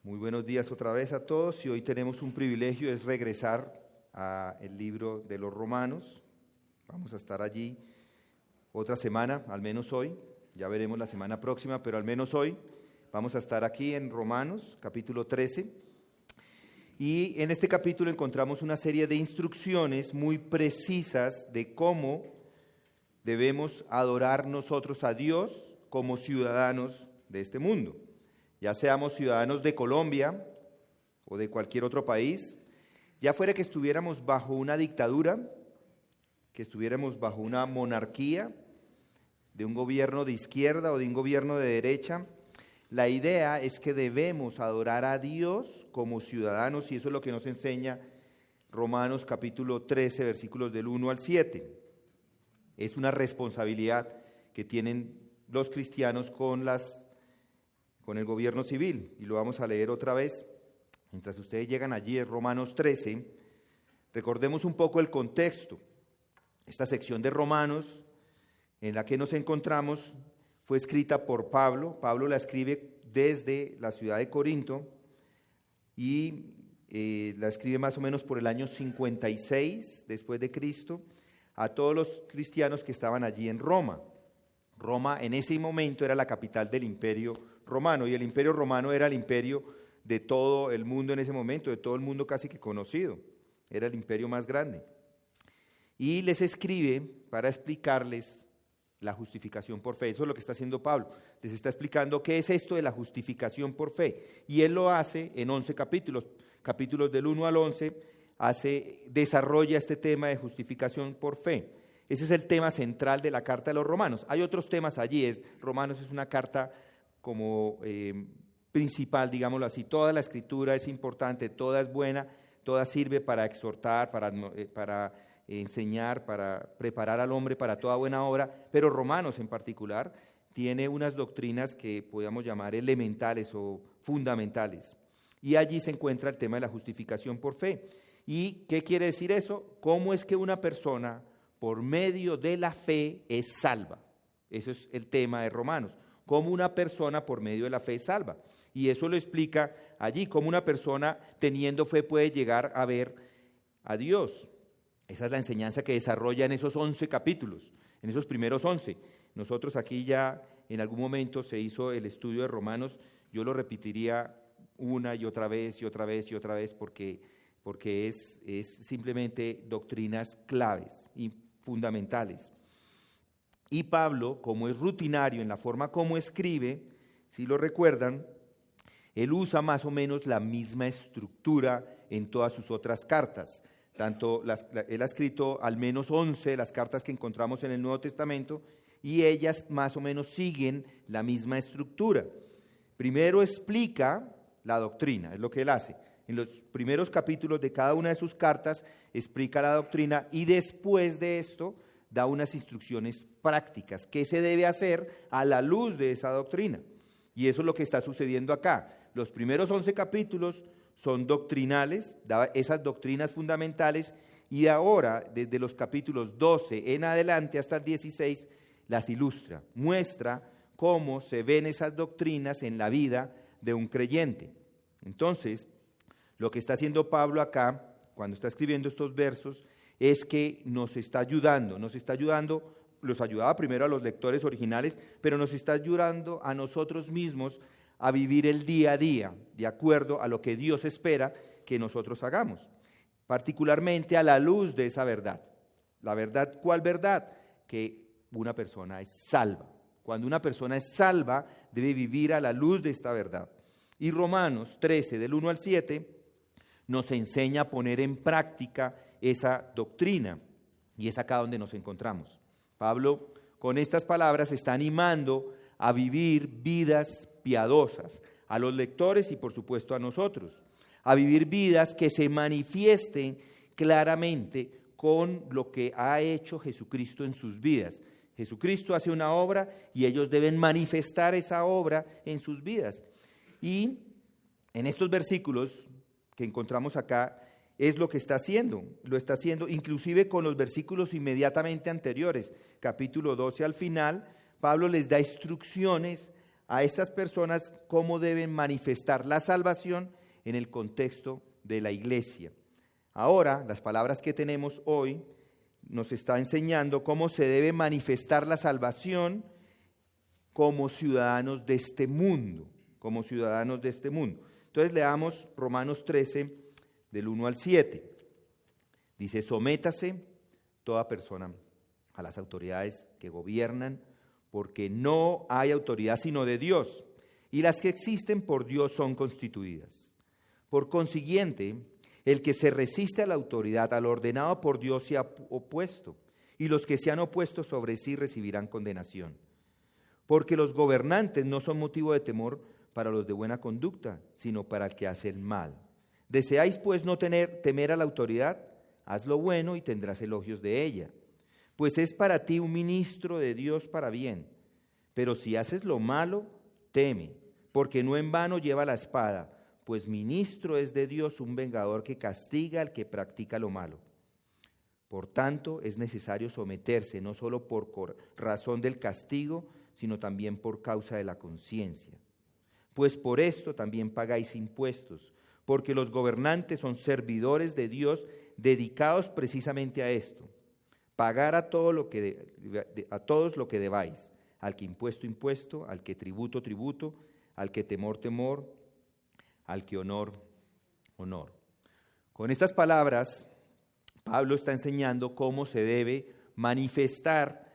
Muy buenos días otra vez a todos y hoy tenemos un privilegio, es regresar al libro de los Romanos. Vamos a estar allí otra semana, al menos hoy, ya veremos la semana próxima, pero al menos hoy vamos a estar aquí en Romanos, capítulo 13. Y en este capítulo encontramos una serie de instrucciones muy precisas de cómo debemos adorar nosotros a Dios como ciudadanos de este mundo. Ya seamos ciudadanos de Colombia o de cualquier otro país, ya fuera que estuviéramos bajo una dictadura, que estuviéramos bajo una monarquía, de un gobierno de izquierda o de un gobierno de derecha, la idea es que debemos adorar a Dios como ciudadanos y eso es lo que nos enseña Romanos capítulo 13, versículos del 1 al 7. Es una responsabilidad que tienen los cristianos con el gobierno civil, y lo vamos a leer otra vez. Mientras ustedes llegan allí, es Romanos 13, recordemos un poco el contexto. Esta sección de Romanos en la que nos encontramos fue escrita por Pablo. Pablo la escribe desde la ciudad de Corinto y la escribe más o menos por el año 56 después de Cristo a todos los cristianos que estaban allí en Roma. Roma en ese momento era la capital del Imperio Romano, y el Imperio Romano era el imperio de todo el mundo en ese momento, de todo el mundo casi que conocido, era el imperio más grande. Y les escribe para explicarles la justificación por fe. Eso es lo que está haciendo Pablo, les está explicando qué es esto de la justificación por fe, y él lo hace en 11 capítulos del 1 al 11, desarrolla este tema de justificación por fe. Ese es el tema central de la carta de los Romanos. Hay otros temas allí, Romanos es una carta como principal, digámoslo así. Toda la escritura es importante, toda es buena, toda sirve para exhortar, para enseñar, para preparar al hombre para toda buena obra, pero Romanos en particular tiene unas doctrinas que podríamos llamar elementales o fundamentales. Y allí se encuentra el tema de la justificación por fe. ¿Y qué quiere decir eso? ¿Cómo es que una persona por medio de la fe es salva? Eso es el tema de Romanos. Cómo una persona por medio de la fe es salva. Y eso lo explica allí, cómo una persona teniendo fe puede llegar a ver a Dios. Esa es la enseñanza que desarrolla en esos 11 capítulos, en esos primeros 11. Nosotros aquí ya en algún momento se hizo el estudio de Romanos, yo lo repetiría una y otra vez y otra vez y otra vez porque es simplemente doctrinas claves y fundamentales. Y Pablo, como es rutinario en la forma como escribe, si lo recuerdan, él usa más o menos la misma estructura en todas sus otras cartas. Él ha escrito al menos 11 de las cartas que encontramos en el Nuevo Testamento y ellas más o menos siguen la misma estructura. Primero explica la doctrina, es lo que él hace. En los primeros capítulos de cada una de sus cartas explica la doctrina y después de esto da unas instrucciones prácticas. ¿Qué se debe hacer a la luz de esa doctrina? Y eso es lo que está sucediendo acá. Los primeros 11 capítulos son doctrinales, da esas doctrinas fundamentales, y ahora, desde los capítulos 12 en adelante hasta el 16, las ilustra, muestra cómo se ven esas doctrinas en la vida de un creyente. Entonces, lo que está haciendo Pablo acá, cuando está escribiendo estos versos, es que nos está ayudando, los ayudaba primero a los lectores originales, pero nos está ayudando a nosotros mismos a vivir el día a día, de acuerdo a lo que Dios espera que nosotros hagamos, particularmente a la luz de esa verdad. La verdad, ¿cuál verdad? Que una persona es salva. Cuando una persona es salva, debe vivir a la luz de esta verdad. Y Romanos 13, del 1 al 7, nos enseña a poner en práctica esa doctrina, y es acá donde nos encontramos. Pablo, con estas palabras, está animando a vivir vidas piadosas, a los lectores y por supuesto a nosotros, a vivir vidas que se manifiesten claramente con lo que ha hecho Jesucristo en sus vidas. Jesucristo hace una obra y ellos deben manifestar esa obra en sus vidas. Y en estos versículos que encontramos acá, es lo que está haciendo, lo está haciendo inclusive con los versículos inmediatamente anteriores, capítulo 12 al final, Pablo les da instrucciones a estas personas cómo deben manifestar la salvación en el contexto de la iglesia. Ahora, las palabras que tenemos hoy nos está enseñando cómo se debe manifestar la salvación como ciudadanos de este mundo, como ciudadanos de este mundo. Entonces leamos Romanos 13, del 1 al 7. Dice, sométase toda persona a las autoridades que gobiernan, porque no hay autoridad sino de Dios, y las que existen por Dios son constituidas. Por consiguiente, el que se resiste a la autoridad, al ordenado por Dios, se ha opuesto, y los que se han opuesto sobre sí recibirán condenación. Porque los gobernantes no son motivo de temor para los de buena conducta, sino para el que hace el mal. ¿Deseáis pues no temer a la autoridad? Haz lo bueno y tendrás elogios de ella. Pues es para ti un ministro de Dios para bien. Pero si haces lo malo, teme, porque no en vano lleva la espada, pues ministro es de Dios un vengador que castiga al que practica lo malo. Por tanto, es necesario someterse, no solo por razón del castigo, sino también por causa de la conciencia. Pues por esto también pagáis impuestos, porque los gobernantes son servidores de Dios dedicados precisamente a esto. Pagar a todos lo que debáis, al que impuesto, al que tributo, al que temor, al que honor. Con estas palabras, Pablo está enseñando cómo se debe manifestar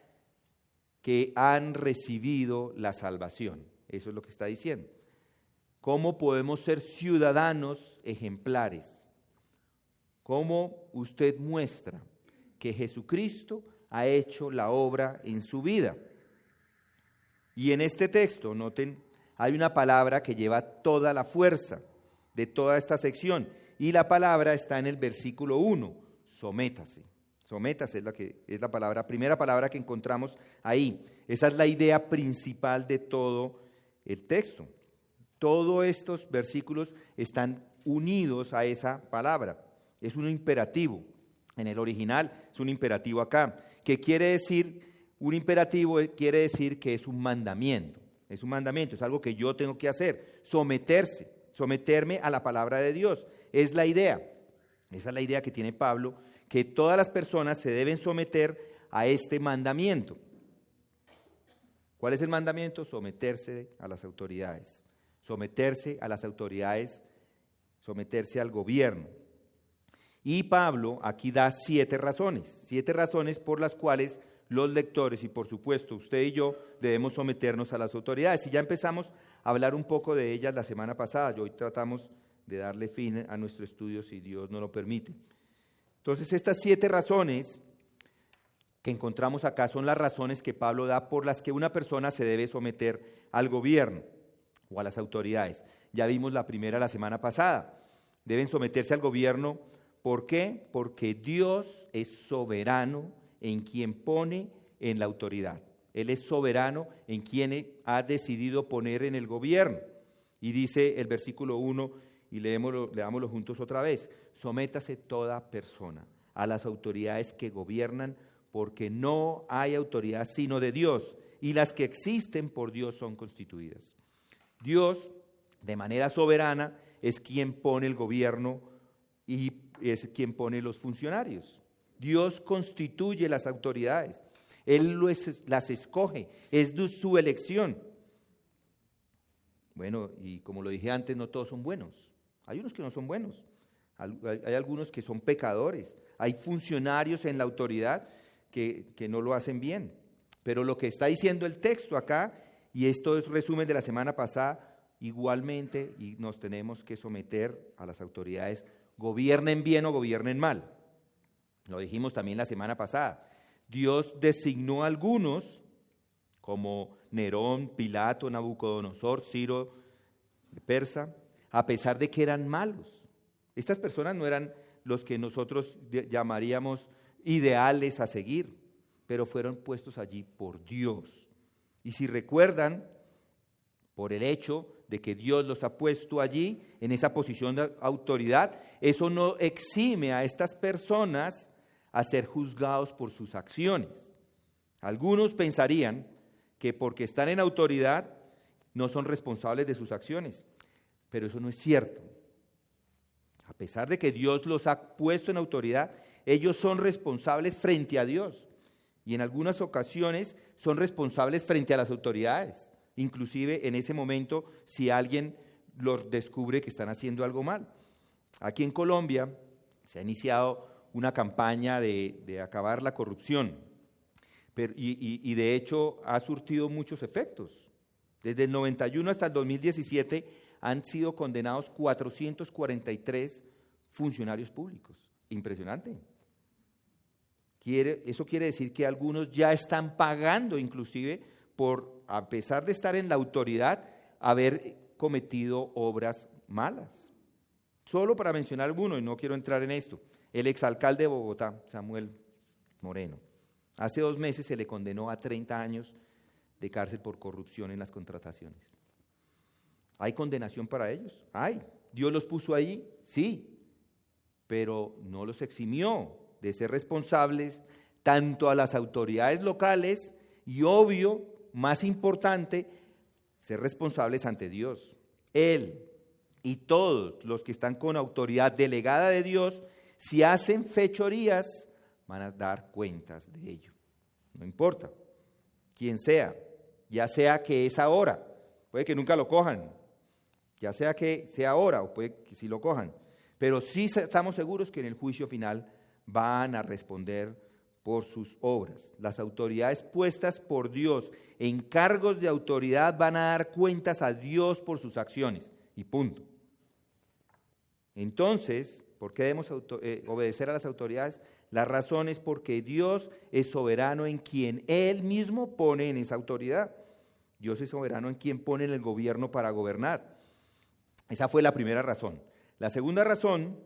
que han recibido la salvación. Eso es lo que está diciendo. ¿Cómo podemos ser ciudadanos ejemplares? ¿Cómo usted muestra que Jesucristo ha hecho la obra en su vida? Y en este texto, noten, hay una palabra que lleva toda la fuerza de toda esta sección. Y la palabra está en el versículo 1, sométase. Sométase es la primera palabra que encontramos ahí. Esa es la idea principal de todo el texto. Todos estos versículos están unidos a esa palabra. Es un imperativo. En el original es un imperativo acá. ¿Qué quiere decir? Un imperativo quiere decir que es un mandamiento. Es un mandamiento, es algo que yo tengo que hacer. Someterme a la palabra de Dios. Es la idea. Esa es la idea que tiene Pablo, que todas las personas se deben someter a este mandamiento. ¿Cuál es el mandamiento? Someterse a las autoridades. Someterse a las autoridades, someterse al gobierno. Y Pablo aquí da 7 razones por las cuales los lectores, y por supuesto usted y yo, debemos someternos a las autoridades. Y ya empezamos a hablar un poco de ellas la semana pasada, y hoy tratamos de darle fin a nuestro estudio si Dios nos lo permite. Entonces estas 7 razones que encontramos acá son las razones que Pablo da por las que una persona se debe someter al gobierno o a las autoridades. Ya vimos la primera la semana pasada. Deben someterse al gobierno. ¿Por qué? Porque Dios es soberano en quien pone en la autoridad. Él es soberano en quien decidido poner en el gobierno. Y dice el versículo 1, y leámoslo juntos otra vez: sométase toda persona a las autoridades que gobiernan, porque no hay autoridad sino de Dios, y las que existen por Dios son constituidas. Dios, de manera soberana, es quien pone el gobierno y es quien pone los funcionarios. Dios constituye las autoridades. Él las escoge, es su elección. Bueno, y como lo dije antes, no todos son buenos. Hay unos que no son buenos. Hay algunos que son pecadores. Hay funcionarios en la autoridad que no lo hacen bien. Pero lo que está diciendo el texto acá, y esto es resumen de la semana pasada, igualmente, y nos tenemos que someter a las autoridades, gobiernen bien o gobiernen mal. Lo dijimos también la semana pasada. Dios designó a algunos, como Nerón, Pilato, Nabucodonosor, Ciro de Persa, a pesar de que eran malos. Estas personas no eran los que nosotros llamaríamos ideales a seguir, pero fueron puestos allí por Dios. Y si recuerdan, por el hecho de que Dios los ha puesto allí, en esa posición de autoridad, eso no exime a estas personas a ser juzgados por sus acciones. Algunos pensarían que porque están en autoridad no son responsables de sus acciones. Pero eso no es cierto. A pesar de que Dios los ha puesto en autoridad, ellos son responsables frente a Dios. Y en algunas ocasiones son responsables frente a las autoridades. Inclusive en ese momento, si alguien los descubre que están haciendo algo mal. Aquí en Colombia se ha iniciado una campaña de acabar la corrupción. Y de hecho ha surtido muchos efectos. Desde el 91 hasta el 2017 han sido condenados 443 funcionarios públicos. Impresionante. Eso quiere decir que algunos ya están pagando inclusive por, a pesar de estar en la autoridad, haber cometido obras malas. Solo para mencionar alguno, y no quiero entrar en esto, el exalcalde de Bogotá, Samuel Moreno, hace 2 meses se le condenó a 30 años de cárcel por corrupción en las contrataciones. ¿Hay condenación para ellos? Hay. ¿Dios los puso ahí? Sí, pero no los eximió de ser responsables tanto a las autoridades locales y, obvio, más importante, ser responsables ante Dios. Él y todos los que están con autoridad delegada de Dios, si hacen fechorías, van a dar cuentas de ello. No importa quién sea, ya sea que es ahora, puede que nunca lo cojan, ya sea que sea ahora o puede que sí lo cojan, pero sí estamos seguros que en el juicio final van a responder por sus obras. Las autoridades puestas por Dios en cargos de autoridad van a dar cuentas a Dios por sus acciones, y punto. Entonces, ¿por qué debemos obedecer a las autoridades? La razón es porque Dios es soberano en quien Él mismo pone en esa autoridad. Dios es soberano en quien pone en el gobierno para gobernar. Esa fue la primera razón. La segunda razón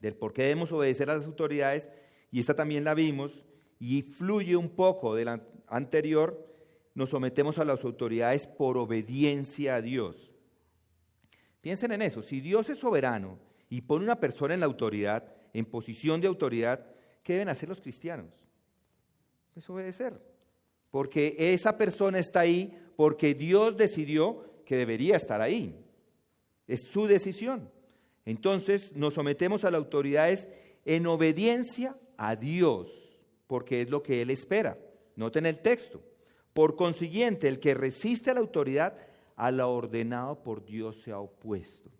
del por qué debemos obedecer a las autoridades, y esta también la vimos, y fluye un poco de la anterior, nos sometemos a las autoridades por obediencia a Dios. Piensen en eso, si Dios es soberano y pone una persona en la autoridad, en posición de autoridad, ¿qué deben hacer los cristianos? Pues obedecer, porque esa persona está ahí porque Dios decidió que debería estar ahí. Es su decisión. Entonces nos sometemos a las autoridades en obediencia a Dios, porque es lo que Él espera. Noten el texto. Por consiguiente, el que resiste a la autoridad, a lo ordenado por Dios se ha opuesto.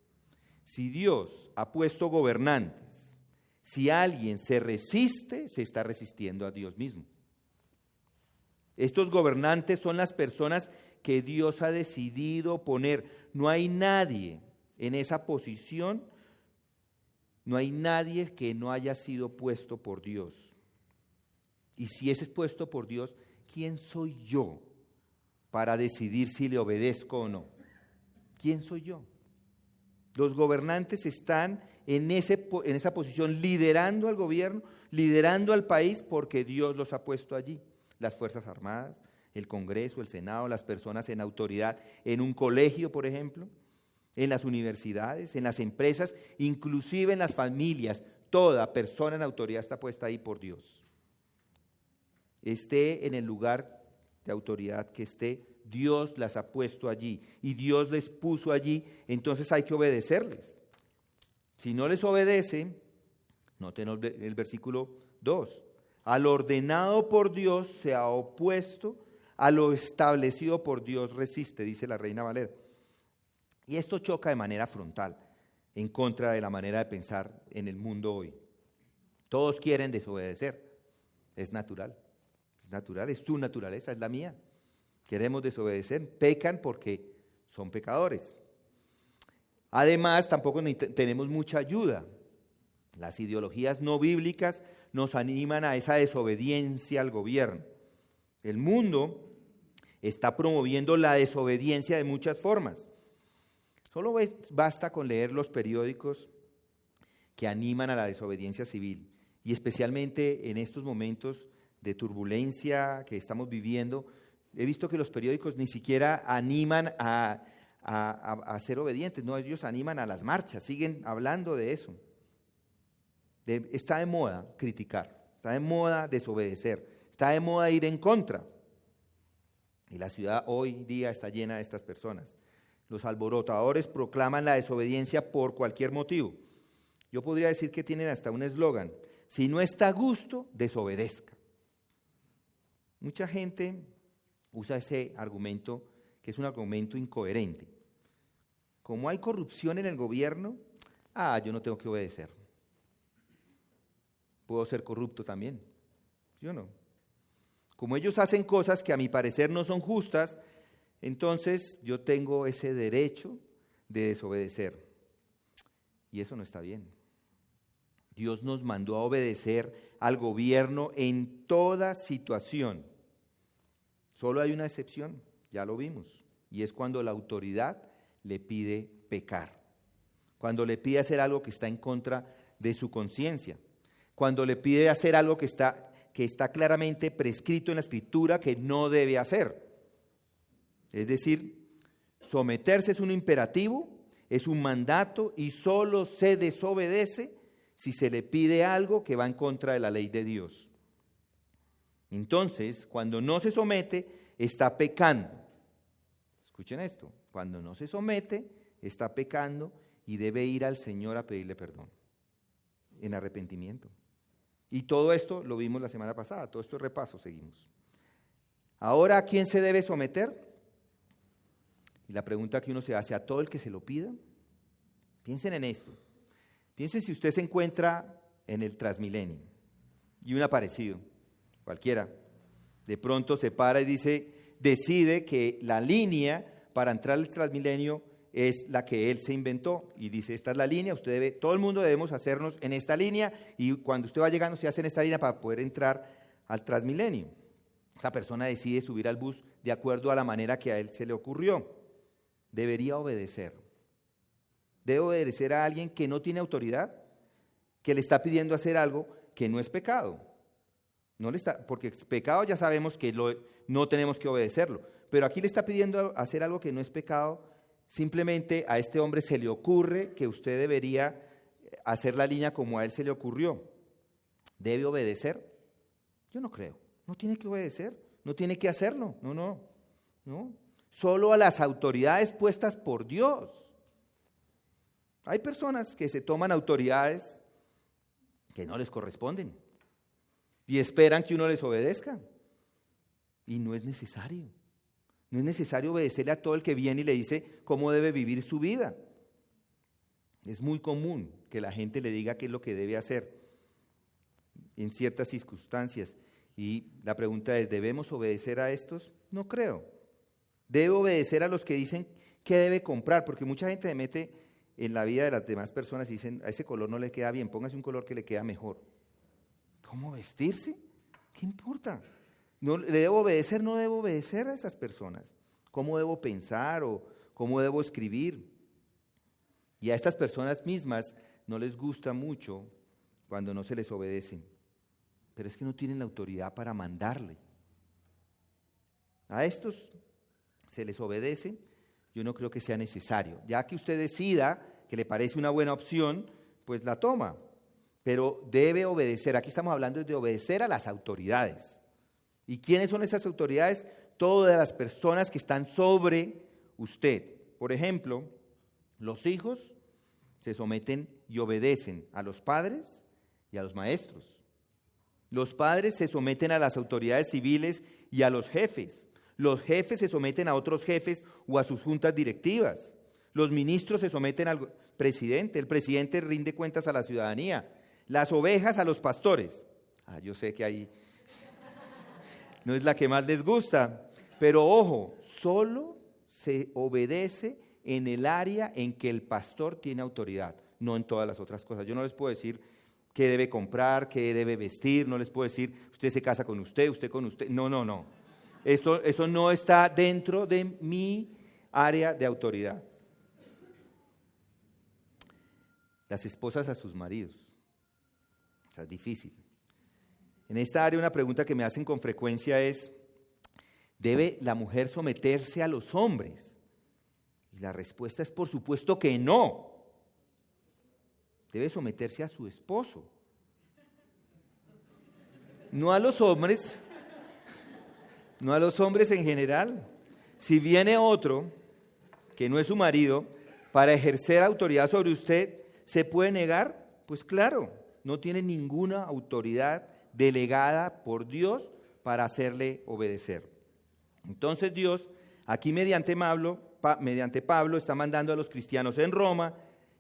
Si Dios ha puesto gobernantes, si alguien se resiste, se está resistiendo a Dios mismo. Estos gobernantes son las personas que Dios ha decidido poner. No hay nadie en esa posición, no hay nadie que no haya sido puesto por Dios. Y si ese es puesto por Dios, ¿quién soy yo para decidir si le obedezco o no? ¿Quién soy yo? Los gobernantes están en esa posición liderando al gobierno, liderando al país porque Dios los ha puesto allí. Las Fuerzas Armadas, el Congreso, el Senado, las personas en autoridad, en un colegio, por ejemplo, en las universidades, en las empresas, inclusive en las familias. Toda persona en autoridad está puesta ahí por Dios. Esté en el lugar de autoridad que esté, Dios las ha puesto allí y Dios les puso allí, entonces hay que obedecerles. Si no les obedece, noten el versículo 2, al ordenado por Dios se ha opuesto, a lo establecido por Dios resiste, dice la Reina Valera. Y esto choca de manera frontal en contra de la manera de pensar en el mundo hoy. Todos quieren desobedecer, es natural, es su naturaleza, es la mía. Queremos desobedecer, pecan porque son pecadores. Además, tampoco tenemos mucha ayuda. Las ideologías no bíblicas nos animan a esa desobediencia al gobierno. El mundo está promoviendo la desobediencia de muchas formas. Solo basta con leer los periódicos que animan a la desobediencia civil, y especialmente en estos momentos de turbulencia que estamos viviendo, he visto que los periódicos ni siquiera animan a ser obedientes, no, ellos animan a las marchas, siguen hablando de eso. Está de moda criticar, está de moda desobedecer, está de moda ir en contra. Y la ciudad hoy día está llena de estas personas. Los alborotadores proclaman la desobediencia por cualquier motivo. Yo podría decir que tienen hasta un eslogan: si no está a gusto, desobedezca. Mucha gente usa ese argumento, que es un argumento incoherente. Como hay corrupción en el gobierno, yo no tengo que obedecer. Puedo ser corrupto también, ¿sí o no? Como ellos hacen cosas que a mi parecer no son justas, entonces yo tengo ese derecho de desobedecer. Y eso no está bien. Dios nos mandó a obedecer al gobierno en toda situación. Solo hay una excepción, ya lo vimos, y es cuando la autoridad le pide pecar, cuando le pide hacer algo que está en contra de su conciencia, cuando le pide hacer algo que está claramente prescrito en la Escritura que no debe hacer. Es decir, someterse es un imperativo, es un mandato y solo se desobedece si se le pide algo que va en contra de la ley de Dios. Entonces, cuando no se somete, está pecando. Escuchen esto, cuando no se somete, está pecando y debe ir al Señor a pedirle perdón, en arrepentimiento. Y todo esto lo vimos la semana pasada, todo esto es repaso, seguimos. Ahora, ¿a quién se debe someter? Y la pregunta que uno se hace: ¿a todo el que se lo pida? Piensen en esto. Piensen si usted se encuentra en el Transmilenio y un aparecido, cualquiera, de pronto se para y decide que la línea para entrar al Transmilenio es la que él se inventó y dice: esta es la línea, todo el mundo debemos hacernos en esta línea, y cuando usted va llegando se hace en esta línea para poder entrar al Transmilenio. Esa persona decide subir al bus de acuerdo a la manera que a él se le ocurrió. Debería obedecer. Debe obedecer a alguien que no tiene autoridad, que le está pidiendo hacer algo que no es pecado. Porque pecado ya sabemos que no tenemos que obedecerlo, pero aquí le está pidiendo hacer algo que no es pecado. Simplemente a este hombre se le ocurre que usted debería hacer la línea como a él se le ocurrió. ¿Debe obedecer? Yo no creo. No tiene que obedecer, no tiene que hacerlo. No. Solo a las autoridades puestas por Dios. Hay personas que se toman autoridades que no les corresponden y esperan que uno les obedezca. Y no es necesario. No es necesario obedecerle a todo el que viene y le dice cómo debe vivir su vida. Es muy común que la gente le diga qué es lo que debe hacer en ciertas circunstancias. Y la pregunta es: ¿debemos obedecer a estos? No creo. Debe obedecer a los que dicen qué debe comprar, porque mucha gente se mete en la vida de las demás personas y dicen: a ese color no le queda bien, póngase un color que le queda mejor. ¿Cómo vestirse? ¿Qué importa? ¿No le debo obedecer? No debo obedecer a esas personas. ¿Cómo debo pensar o cómo debo escribir? Y a estas personas mismas no les gusta mucho cuando no se les obedece. Pero es que no tienen la autoridad para mandarle. A estos se les obedece. Yo no creo que sea necesario. Ya que usted decida que le parece una buena opción, pues la toma. Pero debe obedecer. Aquí estamos hablando de obedecer a las autoridades. ¿Y quiénes son esas autoridades? Todas las personas que están sobre usted. Por ejemplo, los hijos se someten y obedecen a los padres y a los maestros. Los padres se someten a las autoridades civiles y a los jefes. Los jefes se someten a otros jefes o a sus juntas directivas. Los ministros se someten al presidente. El presidente rinde cuentas a la ciudadanía. Las ovejas a los pastores. Yo sé que ahí no es la que más les gusta, pero ojo, solo se obedece en el área en que el pastor tiene autoridad, no en todas las otras cosas. Yo no les puedo decir qué debe comprar, qué debe vestir, no les puedo decir usted se casa con usted con usted. No. Eso no está dentro de mi área de autoridad. Las esposas a sus maridos. O sea, es difícil. En esta área una pregunta que me hacen con frecuencia es: ¿debe la mujer someterse a los hombres? Y la respuesta es por supuesto que no. Debe someterse a su esposo. No a los hombres. no a los hombres en general. Si viene otro, que no es su marido, para ejercer autoridad sobre usted, ¿se puede negar? Pues claro, no tiene ninguna autoridad delegada por Dios para hacerle obedecer. Entonces Dios, aquí mediante Pablo, está mandando a los cristianos en Roma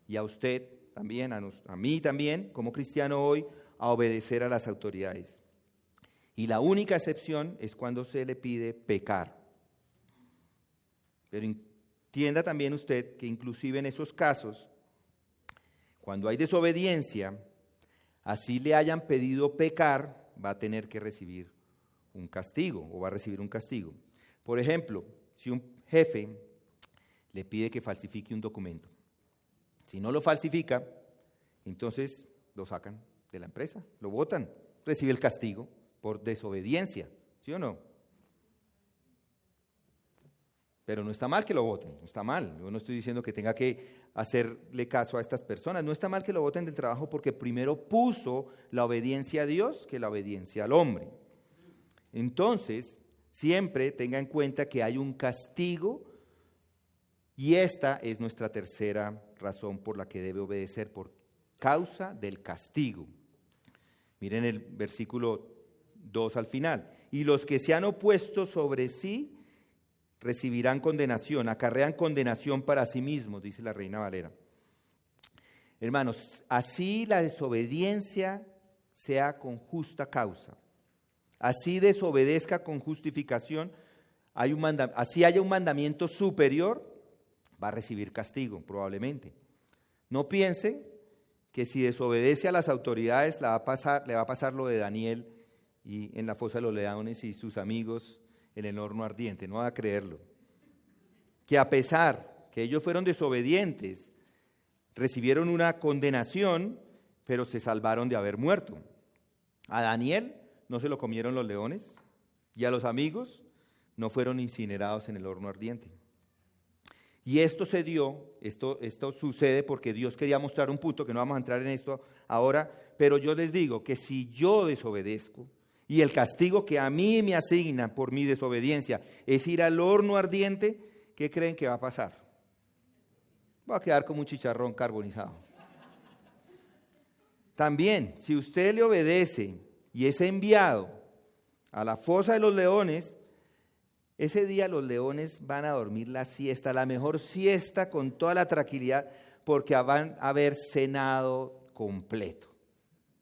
y a usted también, a mí también, como cristiano hoy, a obedecer a las autoridades. Y la única excepción es cuando se le pide pecar. Pero entienda también usted que inclusive en esos casos, cuando hay desobediencia, así le hayan pedido pecar, va a tener que recibir un castigo o va a recibir un castigo. Por ejemplo, si un jefe le pide que falsifique un documento, si no lo falsifica, entonces lo sacan de la empresa, lo botan, recibe el castigo por desobediencia, ¿sí o no? Pero no está mal que lo voten, no está mal. Yo no estoy diciendo que tenga que hacerle caso a estas personas. No está mal que lo voten del trabajo porque primero puso la obediencia a Dios que la obediencia al hombre. Entonces, siempre tenga en cuenta que hay un castigo y esta es nuestra tercera razón por la que debe obedecer, por causa del castigo. Miren el versículo 2 al final. Y los que se han opuesto sobre sí recibirán condenación, acarrean condenación para sí mismos, dice la Reina Valera. Hermanos, así la desobediencia sea con justa causa, así desobedezca con justificación, así haya un mandamiento superior, va a recibir castigo probablemente. No piense que si desobedece a las autoridades le va a pasar lo de Daniel y en la fosa de los leones y sus amigos en el horno ardiente, no va a creerlo. Que a pesar que ellos fueron desobedientes, recibieron una condenación, pero se salvaron de haber muerto. A Daniel no se lo comieron los leones y a los amigos no fueron incinerados en el horno ardiente. Y esto sucede porque Dios quería mostrar un punto, que no vamos a entrar en esto ahora, pero yo les digo que si yo desobedezco, y el castigo que a mí me asignan por mi desobediencia es ir al horno ardiente, ¿qué creen que va a pasar? Voy a quedar como un chicharrón carbonizado. También, si usted le obedece y es enviado a la fosa de los leones, ese día los leones van a dormir la siesta, la mejor siesta con toda la tranquilidad, porque van a haber cenado completo.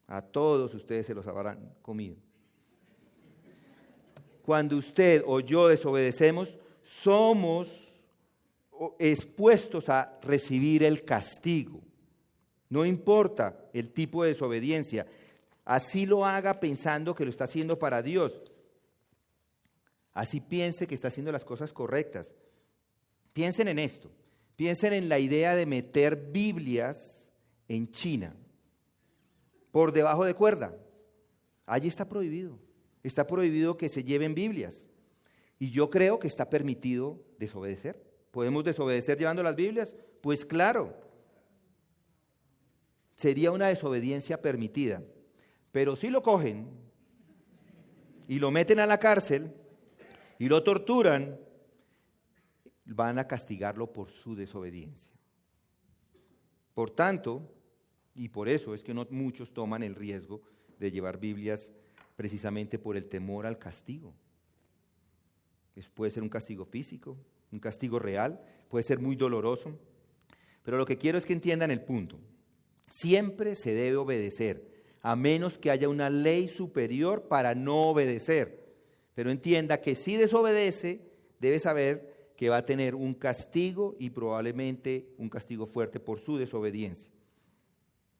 A todos ustedes se los habrán comido. Cuando usted o yo desobedecemos, somos expuestos a recibir el castigo. No importa el tipo de desobediencia, así lo haga pensando que lo está haciendo para Dios. Así piense que está haciendo las cosas correctas. Piensen en esto. Piensen en la idea de meter Biblias en China, por debajo de cuerda. Allí está prohibido. Está prohibido que se lleven Biblias. Y yo creo que está permitido desobedecer. ¿Podemos desobedecer llevando las Biblias? Pues claro. Sería una desobediencia permitida. Pero si lo cogen y lo meten a la cárcel y lo torturan, van a castigarlo por su desobediencia. Por tanto, y por eso es que no muchos toman el riesgo de llevar Biblias precisamente por el temor al castigo. Puede ser un castigo físico, un castigo real, puede ser muy doloroso, pero lo que quiero es que entiendan el punto. Siempre se debe obedecer, a menos que haya una ley superior para no obedecer. Pero entienda que si desobedece, debe saber que va a tener un castigo y probablemente un castigo fuerte por su desobediencia.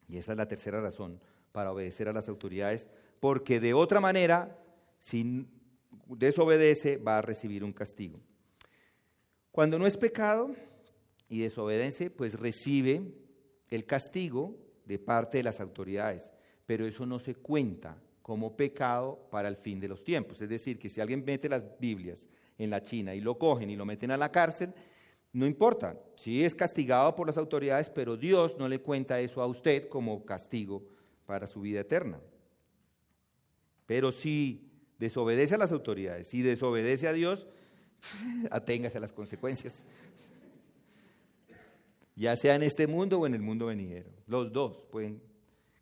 Y esa es la tercera razón para obedecer a las autoridades, porque de otra manera, si desobedece, va a recibir un castigo. Cuando no es pecado y desobedece, pues recibe el castigo de parte de las autoridades, pero eso no se cuenta como pecado para el fin de los tiempos. Es decir, que si alguien mete las Biblias en la China y lo cogen y lo meten a la cárcel, no importa, sí es castigado por las autoridades, pero Dios no le cuenta eso a usted como castigo para su vida eterna. Pero si Desobedece a las autoridades. Si desobedece a Dios, aténgase a las consecuencias. Ya sea en este mundo o en el mundo venidero. Los dos pueden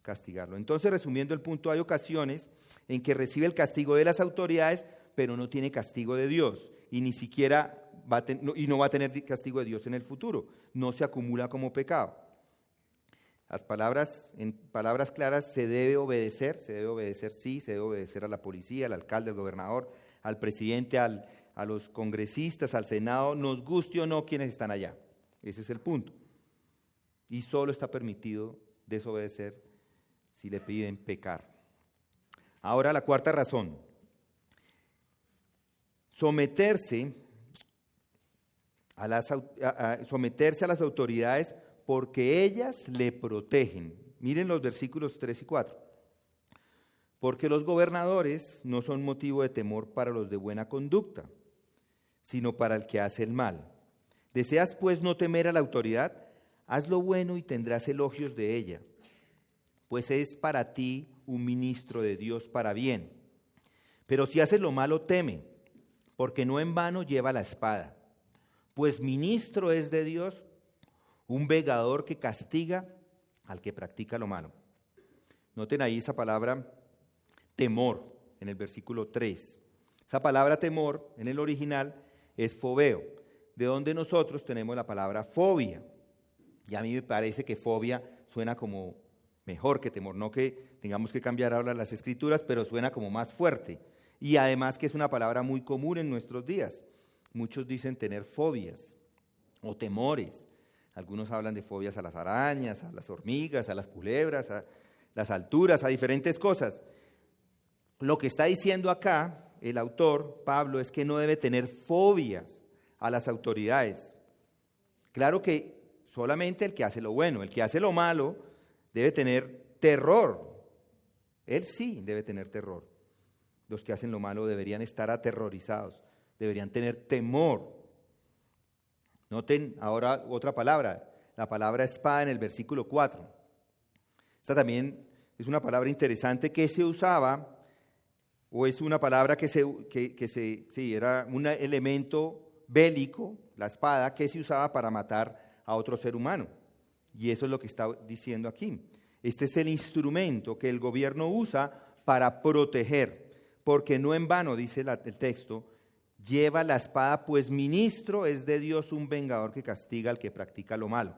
castigarlo. Entonces, resumiendo el punto, hay ocasiones en que recibe el castigo de las autoridades, pero no tiene castigo de Dios. Y ni siquiera no va a tener castigo de Dios en el futuro. No se acumula como pecado. En palabras claras, se debe obedecer, sí, se debe obedecer a la policía, al alcalde, al gobernador, al presidente, a los congresistas, al Senado, nos guste o no quienes están allá. Ese es el punto. Y solo está permitido desobedecer si le piden pecar. Ahora la cuarta razón. Someterse a las autoridades porque ellas le protegen. Miren los versículos 3 y 4. Porque los gobernadores no son motivo de temor para los de buena conducta, sino para el que hace el mal. ¿Deseas pues no temer a la autoridad? Haz lo bueno y tendrás elogios de ella, pues es para ti un ministro de Dios para bien. Pero si haces lo malo, teme, porque no en vano lleva la espada, pues ministro es de Dios, un vengador que castiga al que practica lo malo. Noten ahí esa palabra temor en el versículo 3. Esa palabra temor en el original es fobeo, de donde nosotros tenemos la palabra fobia. Y a mí me parece que fobia suena como mejor que temor, no que tengamos que cambiar ahora las escrituras, pero suena como más fuerte. Y además que es una palabra muy común en nuestros días. Muchos dicen tener fobias o temores. Algunos hablan de fobias a las arañas, a las hormigas, a las culebras, a las alturas, a diferentes cosas. Lo que está diciendo acá el autor, Pablo, es que no debe tener fobias a las autoridades. Claro que solamente el que hace lo bueno, el que hace lo malo debe tener terror. Él sí debe tener terror. Los que hacen lo malo deberían estar aterrorizados, deberían tener temor. Noten ahora otra palabra, la palabra espada en el versículo 4. Esta también es una palabra interesante que se usaba, o es una palabra era un elemento bélico, la espada, que se usaba para matar a otro ser humano. Y eso es lo que está diciendo aquí. Este es el instrumento que el gobierno usa para proteger, porque no en vano, dice el texto, lleva la espada, pues ministro es de Dios, un vengador que castiga al que practica lo malo.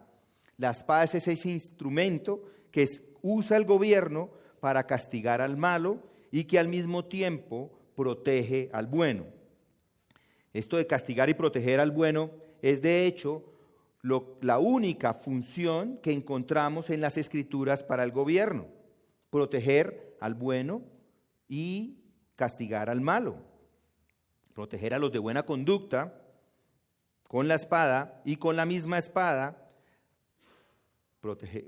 La espada es ese instrumento que usa el gobierno para castigar al malo y que al mismo tiempo protege al bueno. Esto de castigar y proteger al bueno es de hecho la única función que encontramos en las Escrituras para el gobierno: proteger al bueno y castigar al malo. Proteger a los de buena conducta con la espada y con la misma espada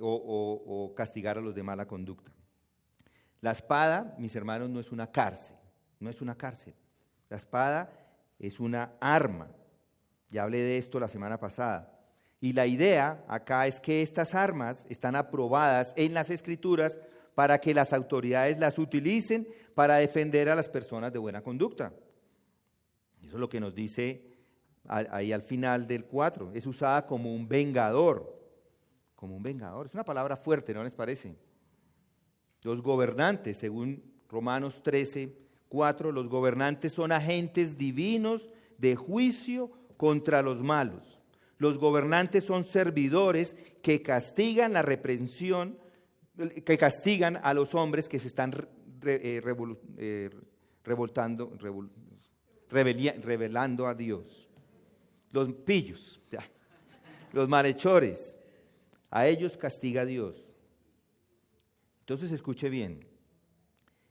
o castigar a los de mala conducta. La espada, mis hermanos, no es una cárcel, no es una cárcel. La espada es una arma. Ya hablé de esto la semana pasada. Y la idea acá es que estas armas están aprobadas en las Escrituras para que las autoridades las utilicen para defender a las personas de buena conducta. Eso es lo que nos dice ahí al final del 4. Es usada como un vengador. Como un vengador. Es una palabra fuerte, ¿no les parece? Los gobernantes, según Romanos 13:4, los gobernantes son agentes divinos de juicio contra los malos. Los gobernantes son servidores que castigan la reprensión, que castigan a los hombres que se están rebelando a Dios. Los pillos, los malhechores, a ellos castiga Dios. Entonces escuche bien,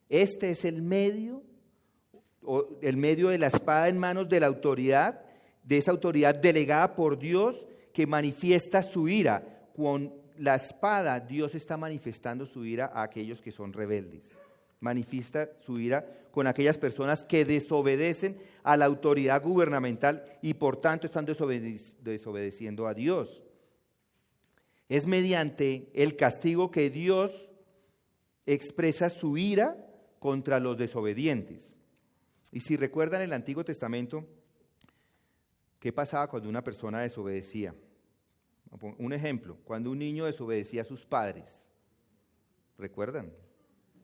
este es el medio de la espada en manos de la autoridad, de esa autoridad delegada por Dios que manifiesta su ira. Con la espada Dios está manifestando su ira a aquellos que son rebeldes. Manifiesta su ira con aquellas personas que desobedecen a la autoridad gubernamental y por tanto están desobedeciendo a Dios. Es mediante el castigo que Dios expresa su ira contra los desobedientes. Y si recuerdan el Antiguo Testamento, ¿qué pasaba cuando una persona desobedecía? Un ejemplo, cuando un niño desobedecía a sus padres, ¿recuerdan?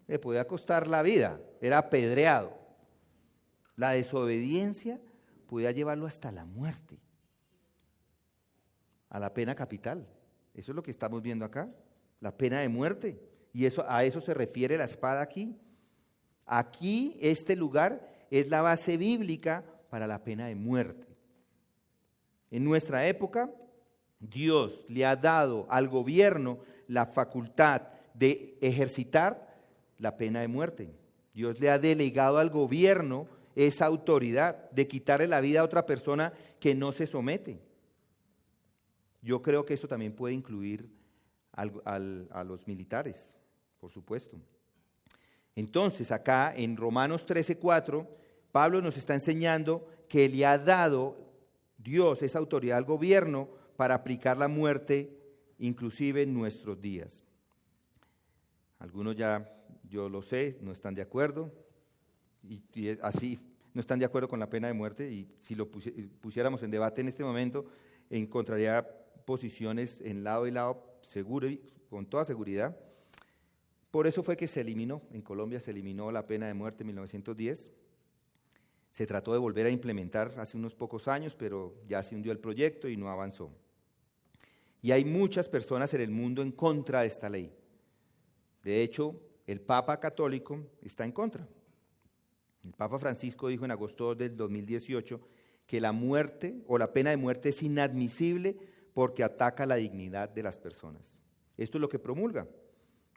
Le podía costar la vida, era apedreado. La desobediencia podía llevarlo hasta la muerte, a la pena capital. Eso es lo que estamos viendo acá, la pena de muerte. Y a eso se refiere la espada aquí. Aquí, este lugar es la base bíblica para la pena de muerte. En nuestra época, Dios le ha dado al gobierno la facultad de ejercitar la pena de muerte. Dios le ha delegado al gobierno esa autoridad de quitarle la vida a otra persona que no se somete. Yo creo que eso también puede incluir a los militares, por supuesto. Entonces, acá en Romanos 13:4, Pablo nos está enseñando que le ha dado Dios esa autoridad al gobierno para aplicar la muerte, inclusive en nuestros días. Algunos ya, yo lo sé, no están de acuerdo, y así no están de acuerdo con la pena de muerte, y si lo pusiéramos en debate en este momento, encontraría posiciones en lado y lado, seguro, con toda seguridad. Por eso fue que se eliminó, en Colombia se eliminó la pena de muerte en 1910. Se trató de volver a implementar hace unos pocos años, pero ya se hundió el proyecto y no avanzó. Y hay muchas personas en el mundo en contra de esta ley. De hecho, el Papa católico está en contra. El Papa Francisco dijo en agosto del 2018 que la muerte o la pena de muerte es inadmisible porque ataca la dignidad de las personas. Esto es lo que promulga.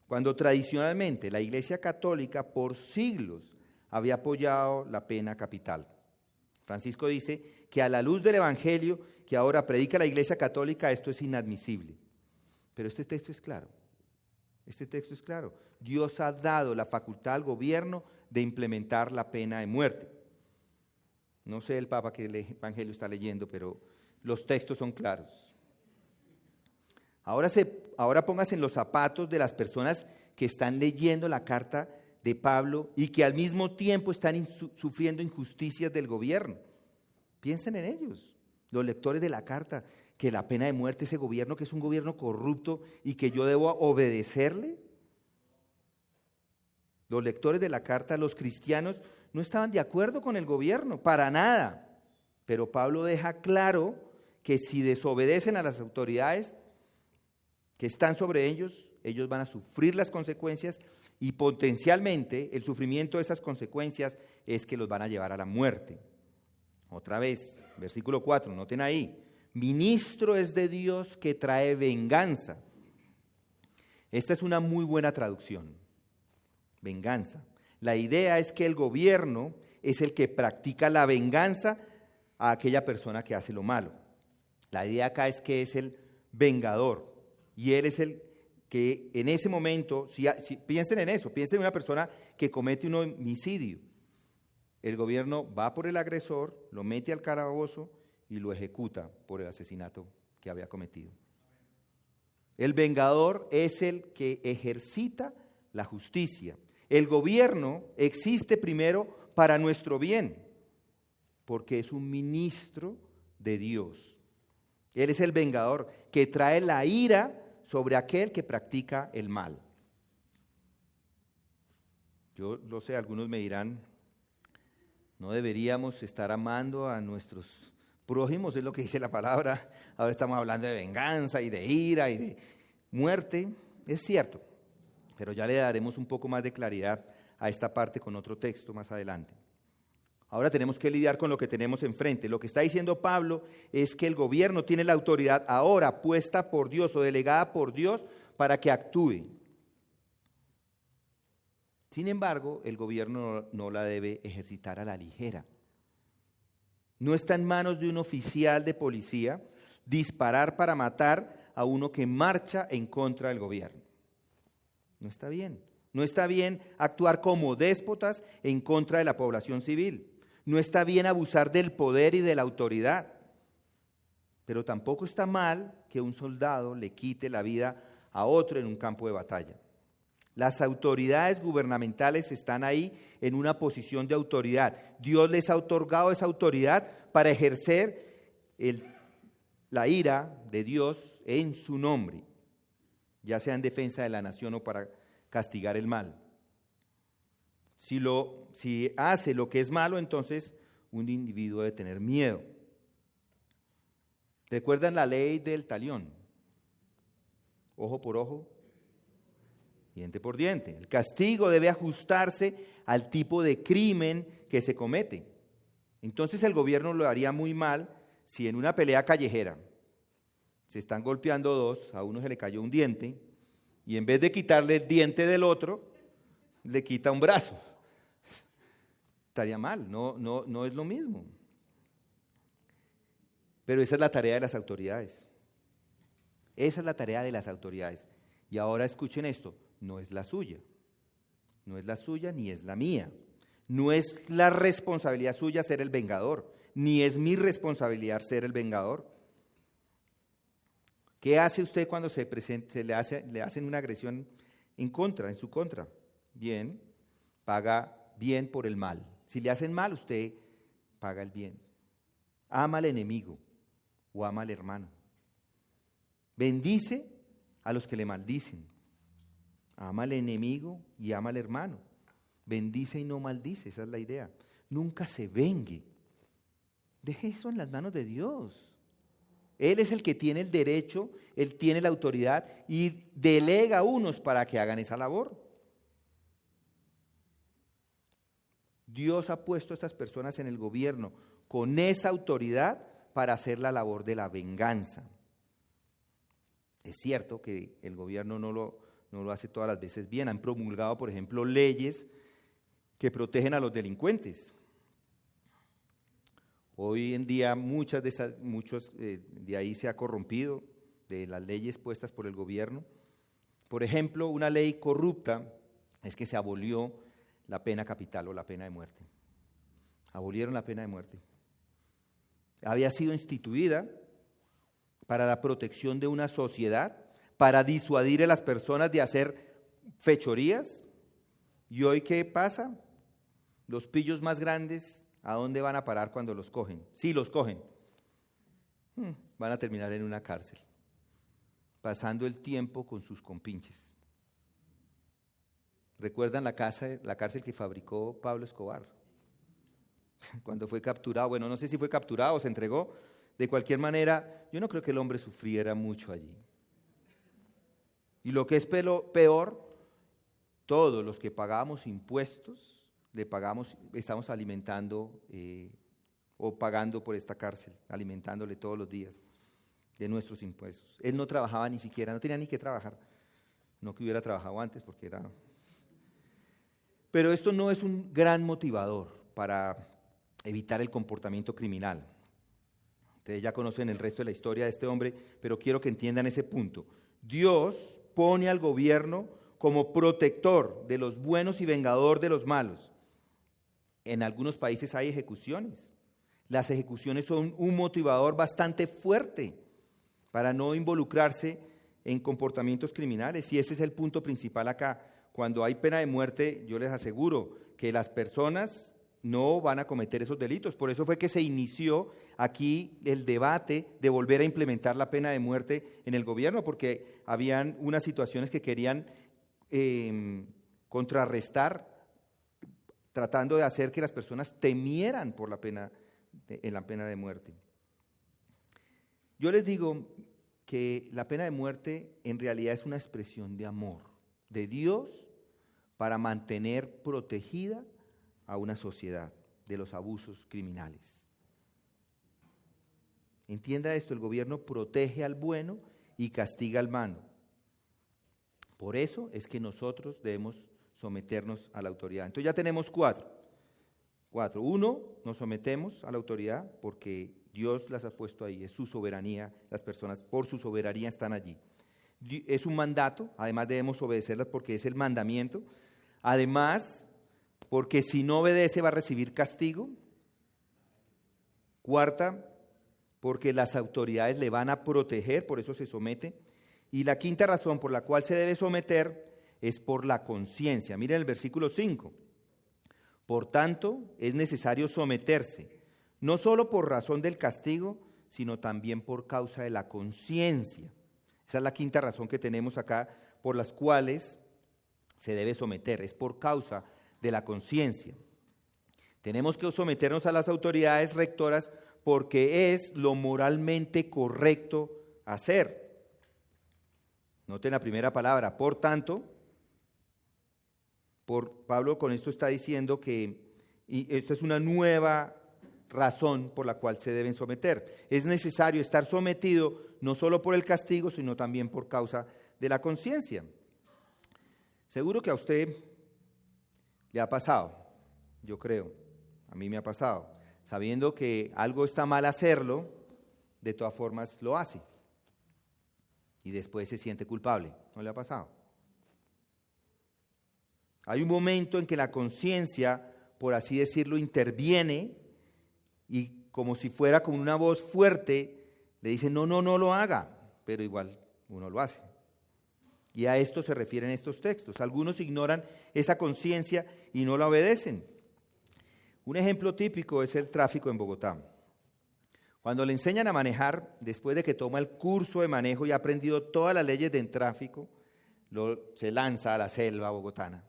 Cuando tradicionalmente la Iglesia Católica por siglos había apoyado la pena capital. Francisco dice que a la luz del Evangelio que ahora predica la Iglesia Católica esto es inadmisible. Pero este texto es claro. Este texto es claro. Dios ha dado la facultad al gobierno de implementar la pena de muerte. No sé el Papa qué Evangelio está leyendo, pero los textos son claros. Ahora póngase en los zapatos de las personas que están leyendo la carta de Pablo y que al mismo tiempo están sufriendo injusticias del gobierno. Piensen en ellos, los lectores de la carta, que la pena de muerte, ese gobierno que es un gobierno corrupto y que yo debo obedecerle. Los lectores de la carta, los cristianos, no estaban de acuerdo con el gobierno, para nada. Pero Pablo deja claro que si desobedecen a las autoridades que están sobre ellos, ellos van a sufrir las consecuencias y potencialmente el sufrimiento de esas consecuencias es que los van a llevar a la muerte. Otra vez, versículo 4, noten ahí, ministro es de Dios que trae venganza. Esta es una muy buena traducción, venganza. La idea es que el gobierno es el que practica la venganza a aquella persona que hace lo malo. La idea acá es que es el vengador. Y él es el que en ese momento, si piensen en eso, piensen en una persona que comete un homicidio. El gobierno va por el agresor, lo mete al calabozo y lo ejecuta por el asesinato que había cometido. El vengador es el que ejercita la justicia. El gobierno existe primero para nuestro bien, porque es un ministro de Dios. Él es el vengador que trae la ira sobre aquel que practica el mal. Yo lo sé, algunos me dirán, no deberíamos estar amando a nuestros prójimos, es lo que dice la palabra. Ahora estamos hablando de venganza y de ira y de muerte. Es cierto, pero ya le daremos un poco más de claridad a esta parte con otro texto más adelante. Ahora tenemos que lidiar con lo que tenemos enfrente. Lo que está diciendo Pablo es que el gobierno tiene la autoridad ahora puesta por Dios o delegada por Dios para que actúe. Sin embargo, el gobierno no la debe ejercitar a la ligera. No está en manos de un oficial de policía disparar para matar a uno que marcha en contra del gobierno. No está bien. No está bien actuar como déspotas en contra de la población civil. No está bien abusar del poder y de la autoridad. Pero tampoco está mal que un soldado le quite la vida a otro en un campo de batalla. Las autoridades gubernamentales están ahí en una posición de autoridad. Dios les ha otorgado esa autoridad para ejercer la ira de Dios en su nombre, ya sea en defensa de la nación o para castigar el mal. Si hace lo que es malo, entonces un individuo debe tener miedo. ¿Recuerdan la ley del talión? Ojo por ojo, diente por diente. El castigo debe ajustarse al tipo de crimen que se comete. Entonces el gobierno lo haría muy mal si en una pelea callejera se están golpeando dos, a uno se le cayó un diente, y en vez de quitarle el diente del otro, le quita un brazo. Estaría mal, no es lo mismo. Pero esa es la tarea de las autoridades. Esa es la tarea de las autoridades. Y ahora escuchen esto, no es la suya. No es la suya ni es la mía. No es la responsabilidad suya ser el vengador, ni es mi responsabilidad ser el vengador. ¿Qué hace usted cuando le hacen una agresión en su contra? Bien, paga bien por el mal. Si le hacen mal, usted paga el bien. Ama al enemigo o ama al hermano. Bendice a los que le maldicen. Ama al enemigo y ama al hermano. Bendice y no maldice, esa es la idea. Nunca se vengue. Deje eso en las manos de Dios. Él es el que tiene el derecho, Él tiene la autoridad y delega a unos para que hagan esa labor. Dios ha puesto a estas personas en el gobierno con esa autoridad para hacer la labor de la venganza. Es cierto que el gobierno no lo hace todas las veces bien. Han promulgado, por ejemplo, leyes que protegen a los delincuentes. Hoy en día muchos de ahí se ha corrompido de las leyes puestas por el gobierno. Por ejemplo, una ley corrupta es que se abolió la pena capital o la pena de muerte. Abolieron la pena de muerte. Había sido instituida para la protección de una sociedad, para disuadir a las personas de hacer fechorías. ¿Y hoy qué pasa? Los pillos más grandes, ¿a dónde van a parar cuando los cogen? Sí, los cogen. Van a terminar en una cárcel, pasando el tiempo con sus compinches. ¿Recuerdan la cárcel que fabricó Pablo Escobar? Cuando fue capturado, bueno, no sé si fue capturado o se entregó. De cualquier manera, yo no creo que el hombre sufriera mucho allí. Y lo que es peor, todos los que pagamos impuestos, estamos alimentando o pagando por esta cárcel, alimentándole todos los días de nuestros impuestos. Él no trabajaba ni siquiera, no tenía ni que trabajar. No que hubiera trabajado antes porque era... Pero esto no es un gran motivador para evitar el comportamiento criminal. Ustedes ya conocen el resto de la historia de este hombre, pero quiero que entiendan ese punto. Dios pone al gobierno como protector de los buenos y vengador de los malos. En algunos países hay ejecuciones. Las ejecuciones son un motivador bastante fuerte para no involucrarse en comportamientos criminales, y ese es el punto principal acá. Cuando hay pena de muerte, yo les aseguro que las personas no van a cometer esos delitos. Por eso fue que se inició aquí el debate de volver a implementar la pena de muerte en el gobierno, porque habían unas situaciones que querían contrarrestar, tratando de hacer que las personas temieran por la pena de muerte. Yo les digo que la pena de muerte en realidad es una expresión de amor de Dios para mantener protegida a una sociedad de los abusos criminales. Entienda esto, el gobierno protege al bueno y castiga al malo. Por eso es que nosotros debemos someternos a la autoridad. Entonces ya tenemos cuatro. Uno, nos sometemos a la autoridad porque Dios las ha puesto ahí, es su soberanía, las personas por su soberanía están allí. Es un mandato, además debemos obedecerlas porque es el mandamiento. Además, porque si no obedece va a recibir castigo. Cuarta, porque las autoridades le van a proteger, por eso se somete. Y la quinta razón por la cual se debe someter es por la conciencia. Miren el versículo 5. Por tanto, es necesario someterse, no solo por razón del castigo, sino también por causa de la conciencia. Esa es la quinta razón que tenemos acá, por las cuales se debe someter, es por causa de la conciencia. Tenemos que someternos a las autoridades rectoras porque es lo moralmente correcto hacer. Noten la primera palabra, por tanto. Pablo con esto está diciendo que y esto es una nueva razón por la cual se deben someter. Es necesario estar sometido no solo por el castigo, sino también por causa de la conciencia. Seguro que a usted le ha pasado, yo creo, a mí me ha pasado, sabiendo que algo está mal hacerlo, de todas formas lo hace. Y después se siente culpable, ¿no le ha pasado? Hay un momento en que la conciencia, por así decirlo, interviene y como si fuera con una voz fuerte, le dice, no lo haga, pero igual uno lo hace. Y a esto se refieren estos textos. Algunos ignoran esa conciencia y no la obedecen. Un ejemplo típico es el tráfico en Bogotá. Cuando le enseñan a manejar, después de que toma el curso de manejo y ha aprendido todas las leyes del tráfico, se lanza a la selva bogotana.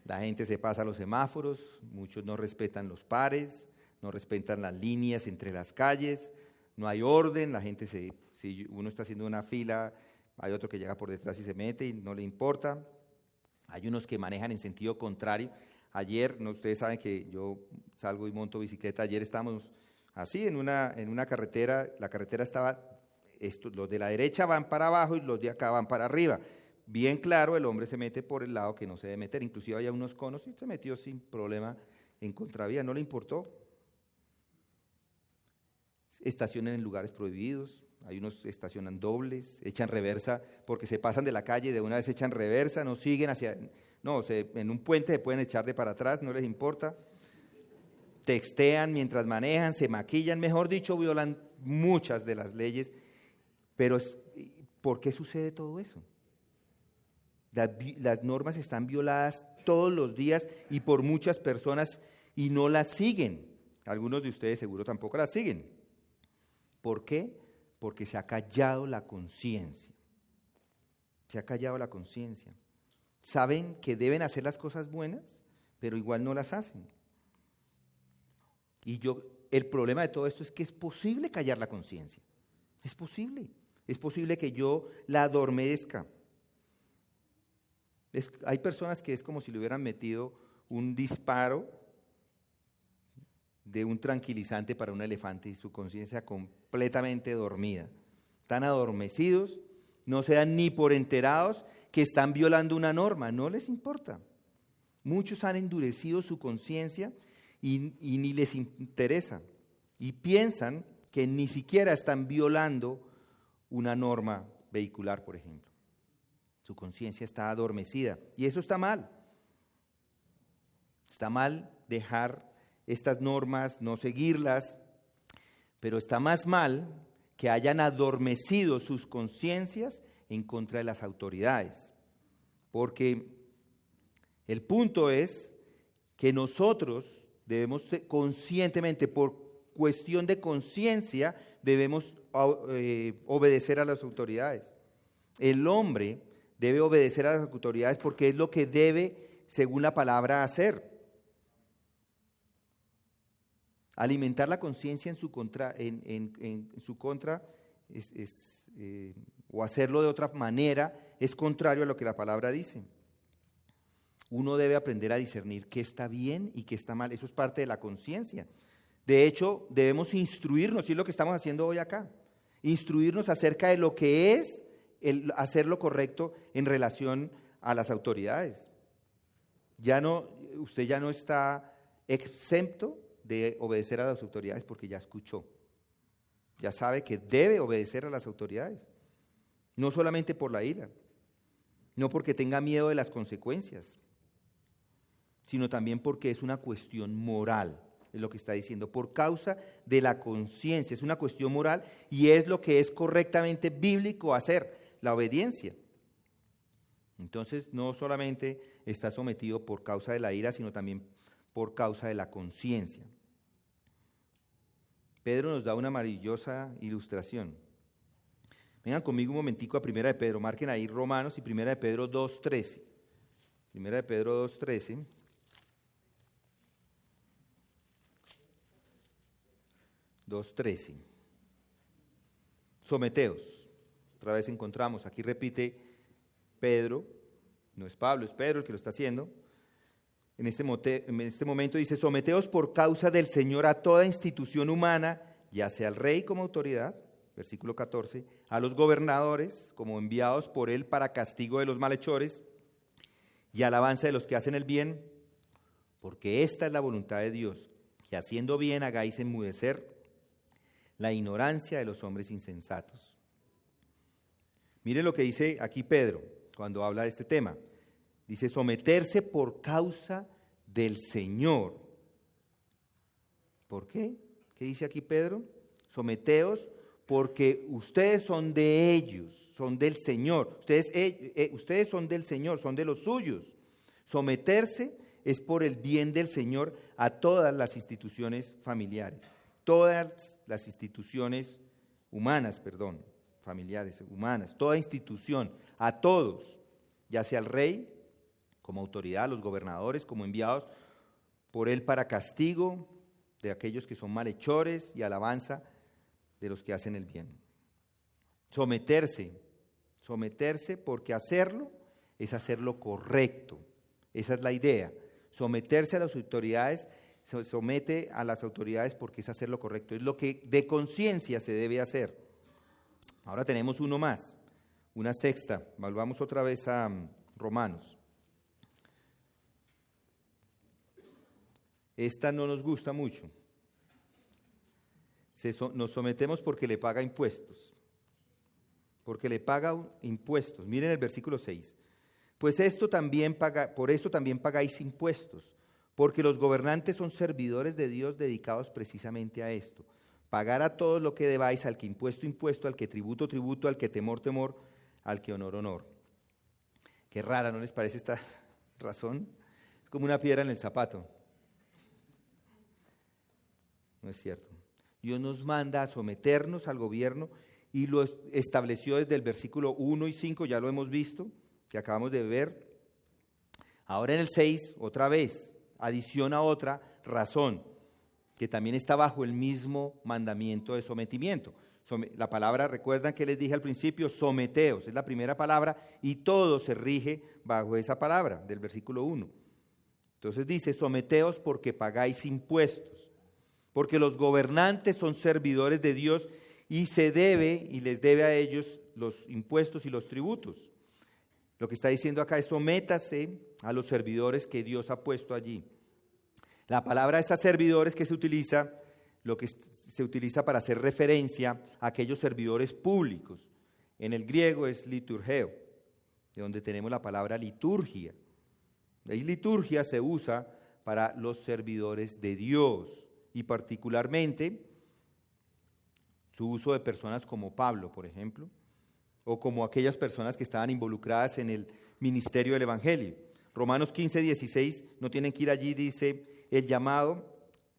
La gente se pasa a los semáforos, muchos no respetan los pares, no respetan las líneas entre las calles, no hay orden, la gente si uno está haciendo una fila, hay otro que llega por detrás y se mete y no le importa. Hay unos que manejan en sentido contrario. Ayer, ustedes saben que yo salgo y monto bicicleta, ayer estábamos así en una carretera, la carretera estaba, los de la derecha van para abajo y los de acá van para arriba. Bien claro, el hombre se mete por el lado que no se debe meter, inclusive había unos conos y se metió sin problema en contravía, no le importó. Estacionan en lugares prohibidos, hay unos que estacionan dobles, echan reversa porque se pasan de la calle, de una vez echan reversa, no siguen en un puente se pueden echar de para atrás, no les importa. Textean mientras manejan, se maquillan, mejor dicho, violan muchas de las leyes. Pero ¿por qué sucede todo eso? Las normas están violadas todos los días y por muchas personas y no las siguen. Algunos de ustedes seguro tampoco las siguen. ¿Por qué? Porque se ha callado la conciencia. Se ha callado la conciencia. Saben que deben hacer las cosas buenas, pero igual no las hacen. Y el problema de todo esto es que es posible callar la conciencia. Es posible que yo la adormezca. Hay personas que es como si le hubieran metido un disparo de un tranquilizante para un elefante y su conciencia completamente dormida. Están adormecidos, no se dan ni por enterados que están violando una norma, no les importa. Muchos han endurecido su conciencia y ni les interesa y piensan que ni siquiera están violando una norma vehicular, por ejemplo. Su conciencia está adormecida y eso está mal. Está mal dejar estas normas, no seguirlas, pero está más mal que hayan adormecido sus conciencias en contra de las autoridades. Porque el punto es que nosotros debemos conscientemente, por cuestión de conciencia, debemos obedecer a las autoridades. El hombre debe obedecer a las autoridades porque es lo que debe, según la palabra, hacer. Alimentar la conciencia en su contra, o hacerlo de otra manera es contrario a lo que la palabra dice. Uno debe aprender a discernir qué está bien y qué está mal. Eso es parte de la conciencia. De hecho, debemos instruirnos, y es lo que estamos haciendo hoy acá. Instruirnos acerca de lo que es el hacer lo correcto en relación a las autoridades. Usted ya no está exento de obedecer a las autoridades porque ya escuchó. Ya sabe que debe obedecer a las autoridades. No solamente por la ira, no porque tenga miedo de las consecuencias, sino también porque es una cuestión moral, es lo que está diciendo, por causa de la conciencia, es una cuestión moral y es lo que es correctamente bíblico hacer, la obediencia. Entonces, no solamente está sometido por causa de la ira, sino también por causa de la conciencia. Pedro nos da una maravillosa ilustración. Vengan conmigo un momentico a 1 de Pedro, marquen ahí Romanos y 1 de Pedro 2:13. 1 de Pedro 2:13. 2:13. Someteos. Otra vez encontramos, aquí repite Pedro, no es Pablo, es Pedro el que lo está haciendo. En este momento dice, someteos por causa del Señor a toda institución humana, ya sea al rey como autoridad, versículo 14, a los gobernadores como enviados por él para castigo de los malhechores y alabanza de los que hacen el bien, porque esta es la voluntad de Dios, que haciendo bien hagáis enmudecer la ignorancia de los hombres insensatos. Miren lo que dice aquí Pedro cuando habla de este tema. Dice, someterse por causa del Señor. ¿Por qué? ¿Qué dice aquí Pedro? Someteos porque ustedes son de ellos, son del Señor. Ustedes son del Señor, son de los suyos. Someterse es por el bien del Señor a todas las instituciones familiares, todas las instituciones humanas, familiares, humanas, toda institución, a todos, ya sea al rey, como autoridad, los gobernadores, como enviados por él para castigo de aquellos que son malhechores y alabanza de los que hacen el bien. Someterse porque hacerlo es hacer lo correcto. Esa es la idea. Someterse a las autoridades, se somete a las autoridades porque es hacer lo correcto. Es lo que de conciencia se debe hacer. Ahora tenemos uno más, una sexta. Volvamos otra vez a Romanos. Esta no nos gusta mucho. Nos sometemos porque le paga impuestos. Porque le paga impuestos. Miren el versículo 6. Pues por esto también pagáis impuestos, porque los gobernantes son servidores de Dios dedicados precisamente a esto. Pagar a todos lo que debáis, al que impuesto, al que tributo, al que temor, al que honor. Qué rara, ¿no les parece esta razón? Es como una piedra en el zapato. No es cierto. Dios nos manda a someternos al gobierno y lo estableció desde el versículo 1 y 5, ya lo hemos visto, que acabamos de ver. Ahora en el 6, otra vez, adiciona otra razón, que también está bajo el mismo mandamiento de sometimiento. La palabra, recuerdan que les dije al principio, someteos, es la primera palabra, y todo se rige bajo esa palabra, del versículo 1. Entonces dice, someteos porque pagáis impuestos. Porque los gobernantes son servidores de Dios y les debe a ellos los impuestos y los tributos. Lo que está diciendo acá es sométase a los servidores que Dios ha puesto allí. La palabra de estos servidores que se utiliza, lo que se utiliza para hacer referencia a aquellos servidores públicos. En el griego es liturgeo, de donde tenemos la palabra liturgia. Y liturgia se usa para los servidores de Dios. Y particularmente su uso de personas como Pablo, por ejemplo, o como aquellas personas que estaban involucradas en el ministerio del Evangelio. Romanos 15:16, no tienen que ir allí, dice, el llamado,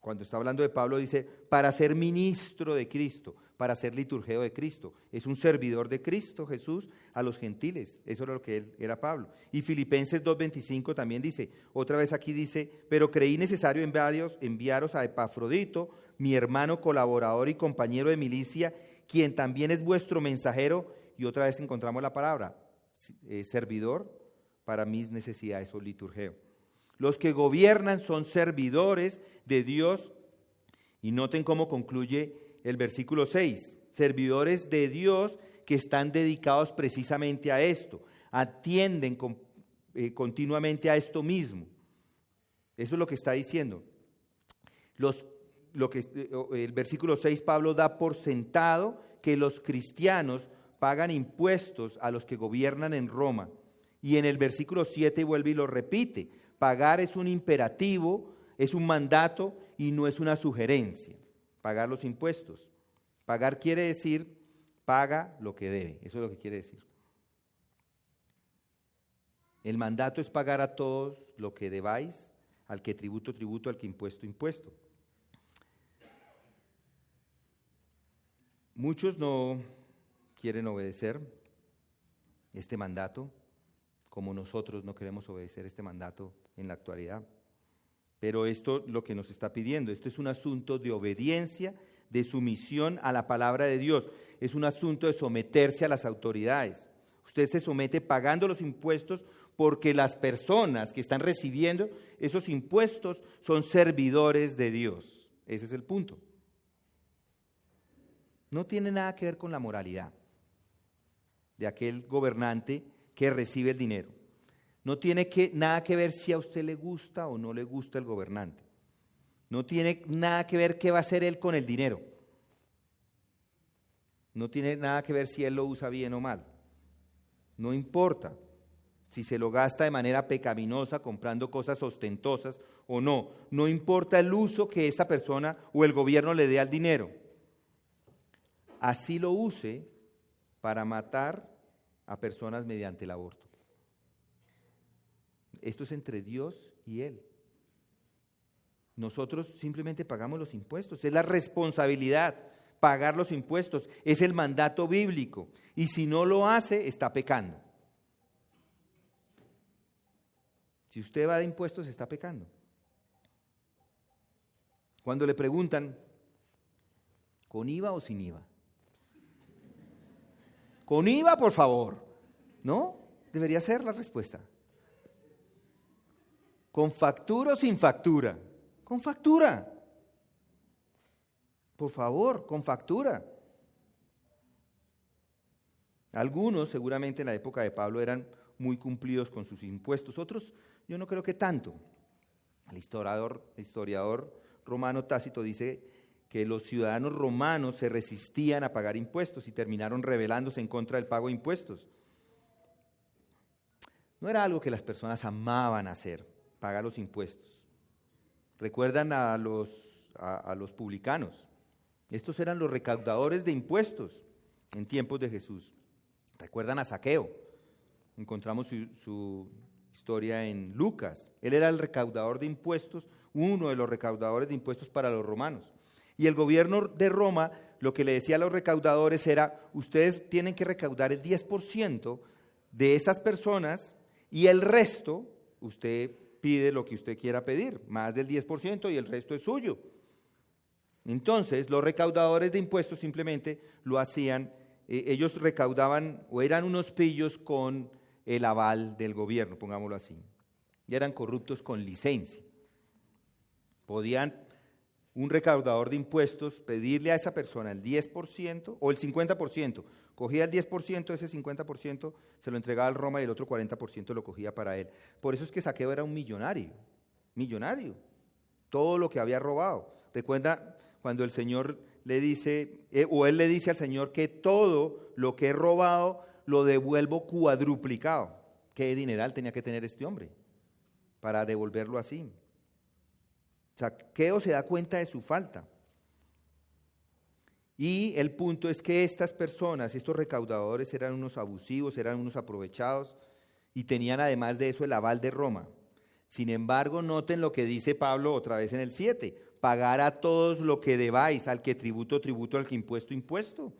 cuando está hablando de Pablo, dice, para ser ministro de Cristo, para ser liturgeo de Cristo. Es un servidor de Cristo Jesús a los gentiles. Eso era lo que él era Pablo. Y Filipenses 2:25 también dice, otra vez aquí dice, pero creí necesario enviaros a Epafrodito, mi hermano colaborador y compañero de milicia, quien también es vuestro mensajero. Y otra vez encontramos la palabra, servidor para mis necesidades o liturgeo. Los que gobiernan son servidores de Dios. Y noten cómo concluye el versículo 6, servidores de Dios que están dedicados precisamente a esto, atienden continuamente a esto mismo. Eso es lo que está diciendo. El versículo 6, Pablo da por sentado que los cristianos pagan impuestos a los que gobiernan en Roma. Y en el versículo 7 vuelve y lo repite. Pagar es un imperativo, es un mandato y no es una sugerencia. Pagar los impuestos. Pagar quiere decir, paga lo que debe. Eso es lo que quiere decir. El mandato es pagar a todos lo que debáis, al que tributo, tributo, al que impuesto, impuesto. Muchos no quieren obedecer este mandato, como nosotros no queremos obedecer este mandato en la actualidad. Pero esto lo que nos está pidiendo, esto es un asunto de obediencia, de sumisión a la palabra de Dios. Es un asunto de someterse a las autoridades. Usted se somete pagando los impuestos porque las personas que están recibiendo esos impuestos son servidores de Dios. Ese es el punto. No tiene nada que ver con la moralidad de aquel gobernante que recibe el dinero. No tiene nada que ver si a usted le gusta o no le gusta el gobernante. No tiene nada que ver qué va a hacer él con el dinero. No tiene nada que ver si él lo usa bien o mal. No importa si se lo gasta de manera pecaminosa comprando cosas ostentosas o no. No importa el uso que esa persona o el gobierno le dé al dinero. Así lo use para matar a personas mediante el aborto. Esto es entre Dios y Él. Nosotros simplemente pagamos los impuestos. Es la responsabilidad pagar los impuestos. Es el mandato bíblico. Y si no lo hace, está pecando. Si usted va de impuestos, está pecando. Cuando le preguntan, ¿con IVA o sin IVA? Con IVA, por favor. ¿No? Debería ser la respuesta. ¿Con factura o sin factura? Con factura. Por favor, con factura. Algunos, seguramente en la época de Pablo, eran muy cumplidos con sus impuestos. Otros, yo no creo que tanto. El historiador romano Tácito dice que los ciudadanos romanos se resistían a pagar impuestos y terminaron rebelándose en contra del pago de impuestos. No era algo que las personas amaban hacer, pagar los impuestos. Recuerdan a los publicanos. Estos eran los recaudadores de impuestos en tiempos de Jesús. Recuerdan a Zaqueo. Encontramos su historia en Lucas. Él era el recaudador de impuestos, uno de los recaudadores de impuestos para los romanos. Y el gobierno de Roma lo que le decía a los recaudadores era, ustedes tienen que recaudar el 10% de estas personas y el resto, usted pide lo que usted quiera pedir, más del 10% y el resto es suyo. Entonces, los recaudadores de impuestos simplemente lo hacían, ellos recaudaban o eran unos pillos con el aval del gobierno, pongámoslo así. Y eran corruptos con licencia. Podían un recaudador de impuestos pedirle a esa persona el 10% o el 50%. Cogía el 10%, ese 50% se lo entregaba al Roma y el otro 40% lo cogía para él. Por eso es que Zaqueo era un millonario. Todo lo que había robado. Recuerda cuando el Señor le dice, o él le dice al Señor que todo lo que he robado lo devuelvo cuadruplicado. ¿Qué dineral tenía que tener este hombre para devolverlo así? Zaqueo se da cuenta de su falta. Y el punto es que estas personas, estos recaudadores, eran unos abusivos, eran unos aprovechados y tenían además de eso el aval de Roma. Sin embargo, noten lo que dice Pablo otra vez en el 7. Pagar a todos lo que debáis, al que tributo, tributo, al que impuesto, impuesto.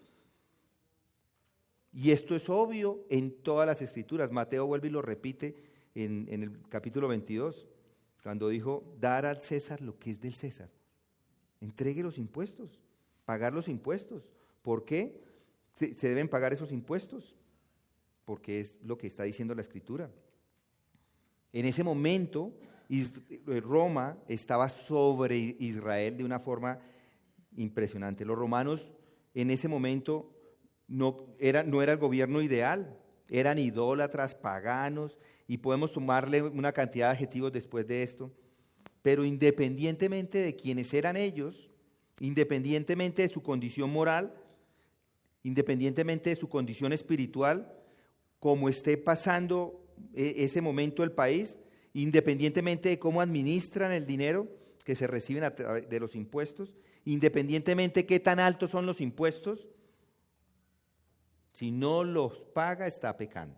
Y esto es obvio en todas las escrituras. Mateo vuelve y lo repite en el capítulo 22, cuando dijo, dar al César lo que es del César. Entregue los impuestos, pagar los impuestos. ¿Por qué se deben pagar esos impuestos? Porque es lo que está diciendo la Escritura. En ese momento, Roma estaba sobre Israel de una forma impresionante. Los romanos en ese momento no era el gobierno ideal, eran idólatras, paganos, y podemos tomarle una cantidad de adjetivos después de esto, pero independientemente de quiénes eran ellos, independientemente de su condición moral, independientemente de su condición espiritual, como esté pasando ese momento el país, independientemente de cómo administran el dinero que se reciben a través de los impuestos, independientemente de qué tan altos son los impuestos, si no los paga está pecando.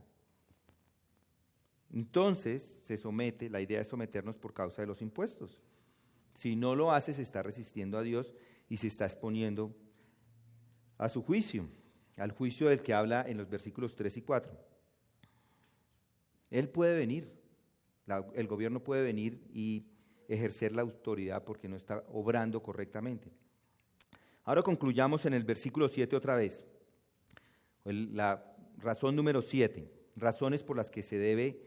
entonces se somete, la idea es someternos por causa de los impuestos. Si no lo hace, se está resistiendo a Dios y se está exponiendo a su juicio, al juicio del que habla en los versículos 3 y 4. Él puede venir, el gobierno puede venir y ejercer la autoridad porque no está obrando correctamente. Ahora concluyamos en el versículo 7 otra vez. La razón número 7, razones por las que se debe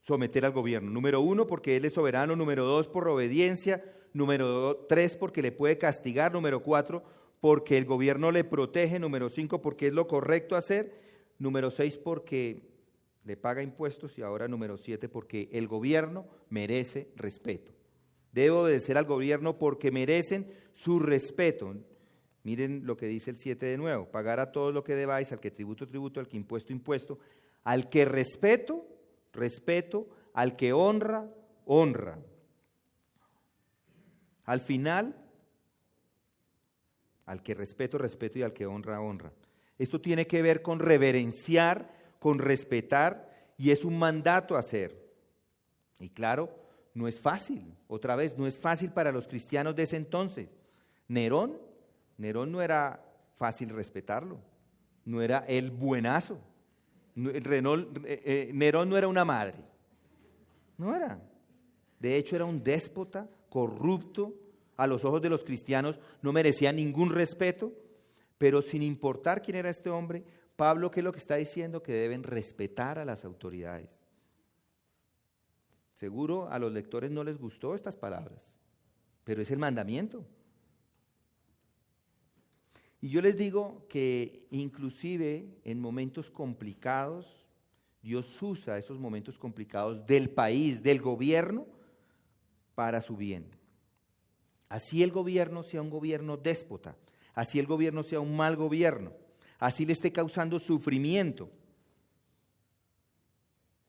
someter al gobierno. Número 1, porque Él es soberano. Número 2, por obediencia. Número 3, porque le puede castigar. Número 4, porque el gobierno le protege. Número 5, porque es lo correcto hacer. Número 6, porque le paga impuestos. Y ahora número 7, porque el gobierno merece respeto. Debe obedecer al gobierno porque merecen su respeto. Miren lo que dice el 7 de nuevo: pagar a todos lo que debáis, al que tributo, tributo, al que impuesto, impuesto, al que respeto, respeto, al que honra, honra. Al final, al que respeto, respeto, y al que honra, honra. Esto tiene que ver con reverenciar, con respetar, y es un mandato a hacer. Y claro, no es fácil, otra vez, no es fácil para los cristianos de ese entonces. Nerón no era fácil respetarlo, no era el buenazo. Nerón no era una madre, no era. De hecho, era un déspota, corrupto, a los ojos de los cristianos no merecía ningún respeto, pero sin importar quién era este hombre, Pablo, ¿qué es lo que está diciendo? Que deben respetar a las autoridades. Seguro a los lectores no les gustó estas palabras, pero es el mandamiento. Y yo les digo que inclusive en momentos complicados, Dios usa esos momentos complicados del país, del gobierno, para su bien. Así el gobierno sea un gobierno déspota, así el gobierno sea un mal gobierno, así le esté causando sufrimiento,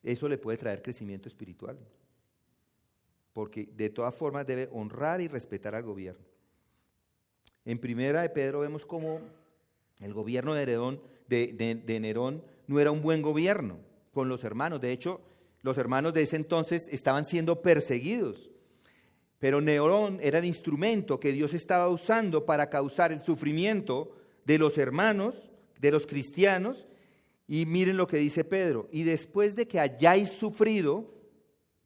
eso le puede traer crecimiento espiritual, porque de todas formas debe honrar y respetar al gobierno. En Primera de Pedro vemos cómo el gobierno de Nerón no era un buen gobierno con los hermanos. De hecho, los hermanos de ese entonces estaban siendo perseguidos. Pero Nerón era el instrumento que Dios estaba usando para causar el sufrimiento de los hermanos, de los cristianos. Y miren lo que dice Pedro: y después de que hayáis sufrido,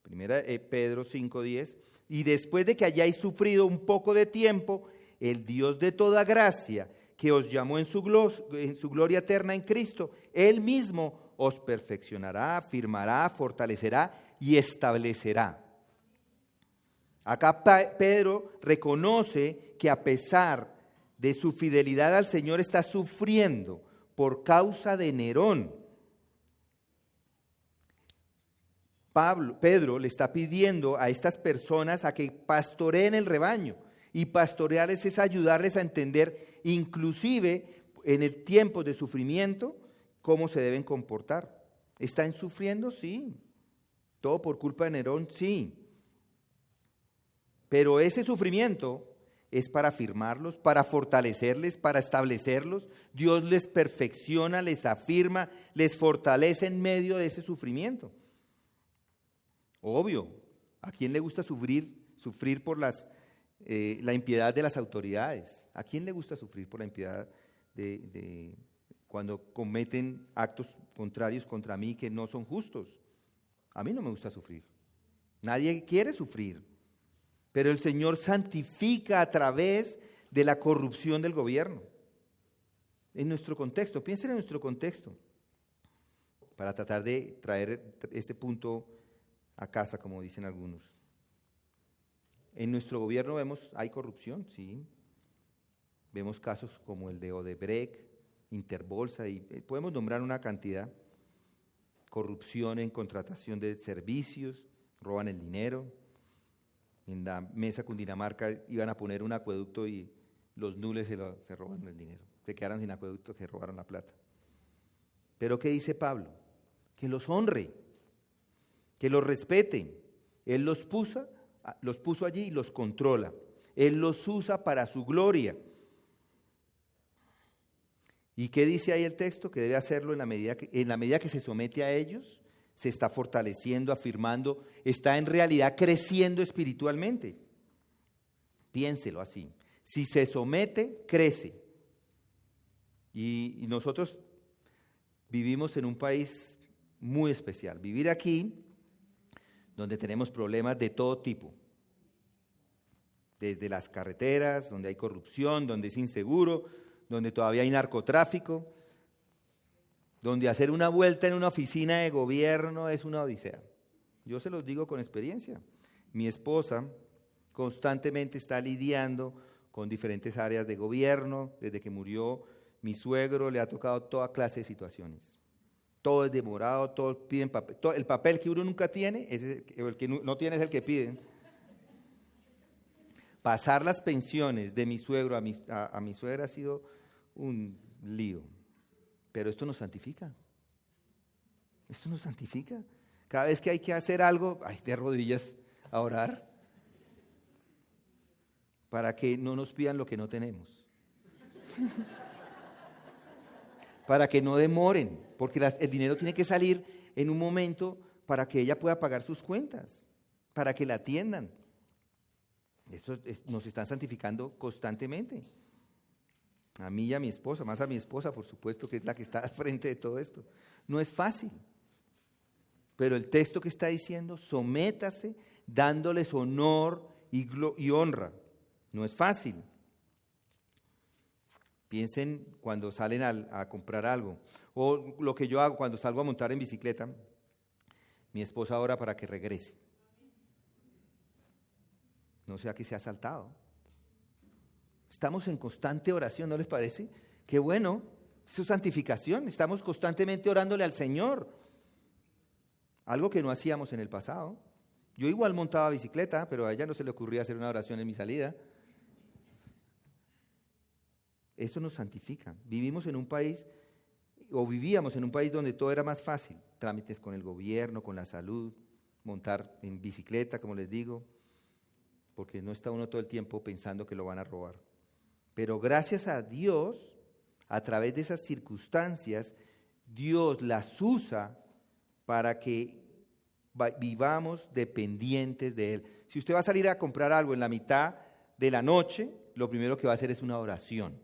Primera Pedro 5:10, y después de que hayáis sufrido un poco de tiempo, el Dios de toda gracia, que os llamó en su gloria eterna en Cristo, Él mismo os perfeccionará, afirmará, fortalecerá y establecerá. Acá Pedro reconoce que a pesar de su fidelidad al Señor está sufriendo por causa de Nerón. Pedro le está pidiendo a estas personas a que pastoreen el rebaño. Y pastorearles es ayudarles a entender, inclusive en el tiempo de sufrimiento, cómo se deben comportar. ¿Están sufriendo? Sí. ¿Todo por culpa de Nerón? Sí. Pero ese sufrimiento es para afirmarlos, para fortalecerles, para establecerlos. Dios les perfecciona, les afirma, les fortalece en medio de ese sufrimiento. Obvio, ¿a quién le gusta sufrir por la impiedad de las autoridades? ¿A quién le gusta sufrir por la impiedad de cuando cometen actos contrarios contra mí que no son justos? A mí no me gusta sufrir. Nadie quiere sufrir. Pero el Señor santifica a través de la corrupción del gobierno. En nuestro contexto, piensen en nuestro contexto, para tratar de traer este punto a casa, como dicen algunos. En nuestro gobierno hay corrupción, sí. Vemos casos como el de Odebrecht, Interbolsa, y podemos nombrar una cantidad. Corrupción en contratación de servicios, roban el dinero. En la mesa Cundinamarca iban a poner un acueducto y los nules se robaron el dinero. Se quedaron sin acueducto, que robaron la plata. Pero ¿qué dice Pablo? Que los honre, que los respete. Él los puso allí y los controla. Él los usa para su gloria. ¿Y qué dice ahí el texto? Que debe hacerlo en la medida que se somete a ellos. se está fortaleciendo, afirmando, está en realidad creciendo espiritualmente. Piénselo así. Si se somete, crece. Y nosotros vivimos en un país muy especial. Vivir aquí, donde tenemos problemas de todo tipo. Desde las carreteras, donde hay corrupción, donde es inseguro, donde todavía hay narcotráfico, donde hacer una vuelta en una oficina de gobierno es una odisea. Yo se los digo con experiencia. Mi esposa constantemente está lidiando con diferentes áreas de gobierno. Desde que murió mi suegro le ha tocado toda clase de situaciones. Todo es demorado, todos piden papel. El papel que uno nunca tiene, el que no tiene es el que piden. Pasar las pensiones de mi suegro a mi suegra ha sido un lío. Pero esto nos santifica. Esto nos santifica. Cada vez que hay que hacer algo, hay de rodillas a orar para que no nos pidan lo que no tenemos. Para que no demoren, porque el dinero tiene que salir en un momento para que ella pueda pagar sus cuentas, para que la atiendan. Nos están santificando constantemente. A mí y a mi esposa, más a mi esposa, por supuesto, que es la que está al frente de todo esto. No es fácil. Pero el texto que está diciendo, sométase dándoles honor y honra. No es fácil. Piensen cuando salen a comprar algo. O lo que yo hago cuando salgo a montar en bicicleta, mi esposa ora para que regrese. No sea que sea asaltado. Estamos en constante oración, ¿no les parece? Qué bueno, eso es santificación. Estamos constantemente orándole al Señor. Algo que no hacíamos en el pasado. Yo igual montaba bicicleta, pero a ella no se le ocurría hacer una oración en mi salida. Eso nos santifica. Vivíamos en un país donde todo era más fácil. Trámites con el gobierno, con la salud, montar en bicicleta, como les digo, porque no está uno todo el tiempo pensando que lo van a robar. Pero gracias a Dios, a través de esas circunstancias, Dios las usa para que vivamos dependientes de Él. Si usted va a salir a comprar algo en la mitad de la noche, lo primero que va a hacer es una oración.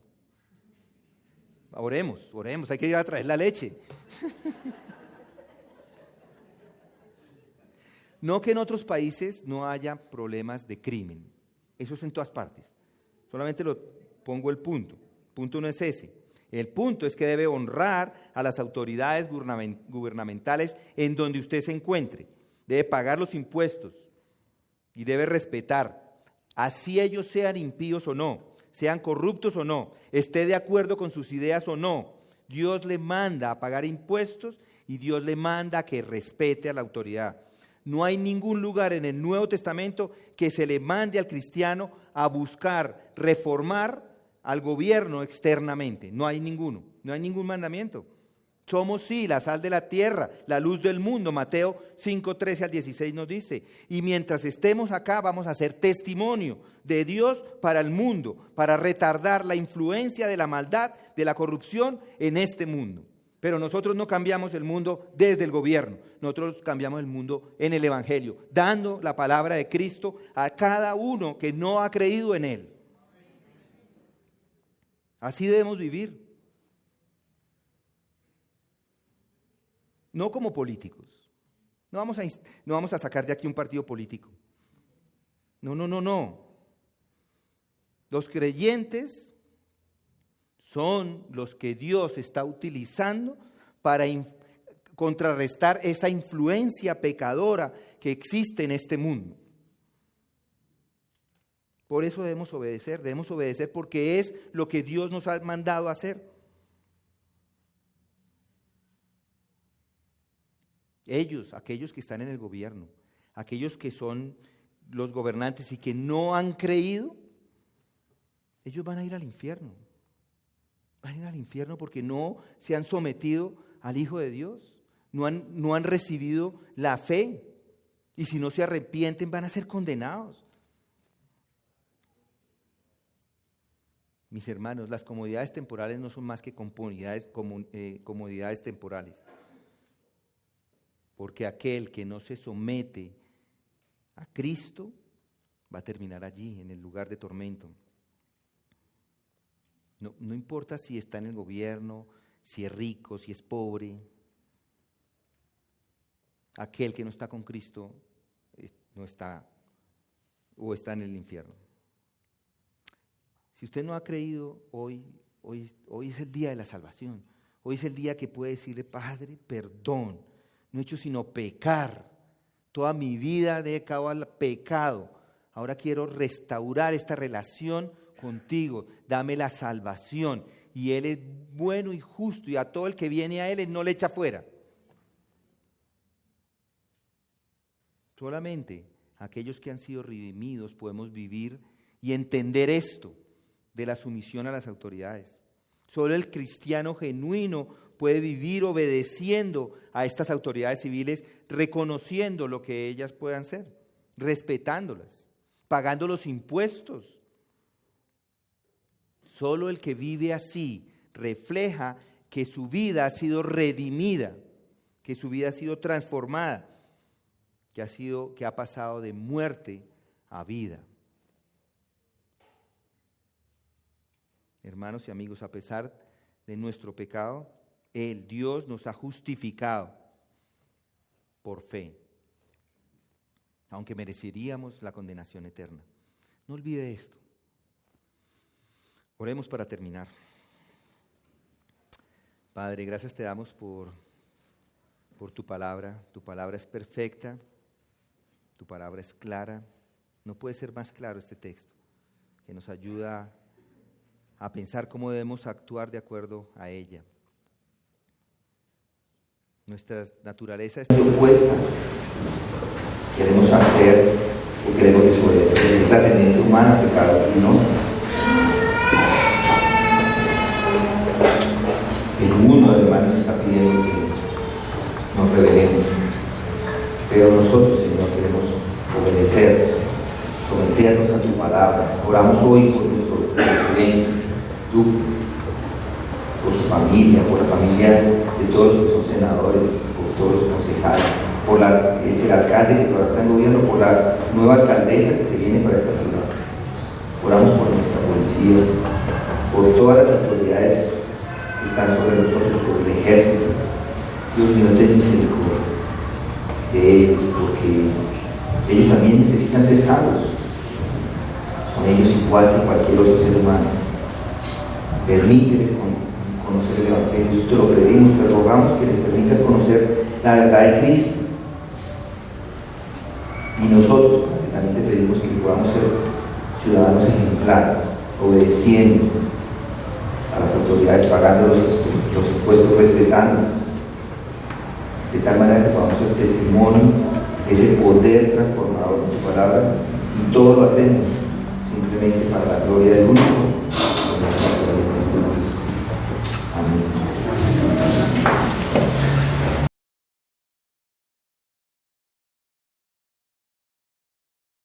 Oremos, hay que ir a traer la leche. No que en otros países no haya problemas de crimen. Eso es en todas partes. Solamente pongo el punto. El punto no es ese. El punto es que debe honrar a las autoridades gubernamentales en donde usted se encuentre. Debe pagar los impuestos y debe respetar. Así ellos sean impíos o no, sean corruptos o no, esté de acuerdo con sus ideas o no. Dios le manda a pagar impuestos y Dios le manda a que respete a la autoridad. No hay ningún lugar en el Nuevo Testamento que se le mande al cristiano a buscar reformar al gobierno externamente. No hay ninguno, no hay ningún mandamiento. Somos sí la sal de la tierra, la luz del mundo. Mateo 5:13 al 16 nos dice. Y mientras estemos acá vamos a hacer testimonio de Dios para el mundo, para retardar la influencia de la maldad, de la corrupción en este mundo. Pero nosotros no cambiamos el mundo desde el gobierno, nosotros cambiamos el mundo en el Evangelio, dando la palabra de Cristo a cada uno que no ha creído en Él. Así debemos vivir. No como políticos. No vamos a sacar de aquí un partido político. No. Los creyentes son los que Dios está utilizando para contrarrestar esa influencia pecadora que existe en este mundo. Por eso debemos obedecer porque es lo que Dios nos ha mandado a hacer. Ellos, aquellos que están en el gobierno, aquellos que son los gobernantes y que no han creído, ellos van a ir al infierno. Van a ir al infierno porque no se han sometido al Hijo de Dios, no han recibido la fe, y si no se arrepienten van a ser condenados. Mis hermanos, las comodidades temporales no son más que comodidades temporales. porque aquel que no se somete a Cristo va a terminar allí, en el lugar de tormento. No importa si está en el gobierno, si es rico, si es pobre. Aquel que no está con Cristo no está o está en el infierno. Si usted no ha creído, hoy es el día de la salvación. Hoy es el día que puede decirle: Padre, perdón, no he hecho sino pecar. Toda mi vida he dedicado al pecado. Ahora quiero restaurar esta relación contigo. Dame la salvación. Y Él es bueno y justo, y a todo el que viene a Él no le echa fuera. Solamente aquellos que han sido redimidos podemos vivir y entender esto de la sumisión a las autoridades. Solo el cristiano genuino puede vivir obedeciendo a estas autoridades civiles, reconociendo lo que ellas puedan ser, respetándolas, pagando los impuestos. Solo el que vive así refleja que su vida ha sido redimida, que su vida ha sido transformada, que ha pasado de muerte a vida. Hermanos y amigos, a pesar de nuestro pecado, Dios nos ha justificado por fe, aunque mereceríamos la condenación eterna. No olvide esto. Oremos para terminar. Padre, gracias te damos por tu palabra. Tu palabra es perfecta, tu palabra es clara. No puede ser más claro este texto, que nos ayuda a pensar cómo debemos actuar de acuerdo a ella. Nuestra naturaleza es opuesta. Queremos hacer o queremos desobedecer. Es la tendencia humana pecaminosa. El mundo, hermanos, está pidiendo que nos rebelemos. Pero nosotros, Señor, queremos obedecer, someternos a tu palabra. Oramos hoy por nuestro presidente, por su familia, por la familia de todos los que son senadores, por todos los concejales, por el alcalde que todavía está en gobierno, por la nueva alcaldesa que se viene para esta ciudad. Oramos por nuestra policía, por todas las autoridades que están sobre nosotros, por el ejército. Dios mío, ten misericordia de ellos, porque ellos también necesitan ser salvos. Son ellos igual que cualquier otro ser humano. Permíteles conocer el Evangelio. Te lo pedimos, te rogamos que les permitas conocer la verdad de Cristo. Y nosotros también te pedimos que podamos ser ciudadanos ejemplares, obedeciendo a las autoridades, pagando los impuestos, respetándolas, de tal manera que podamos ser testimonio de ese poder transformador de tu palabra, y todo lo hacemos simplemente para la gloria del único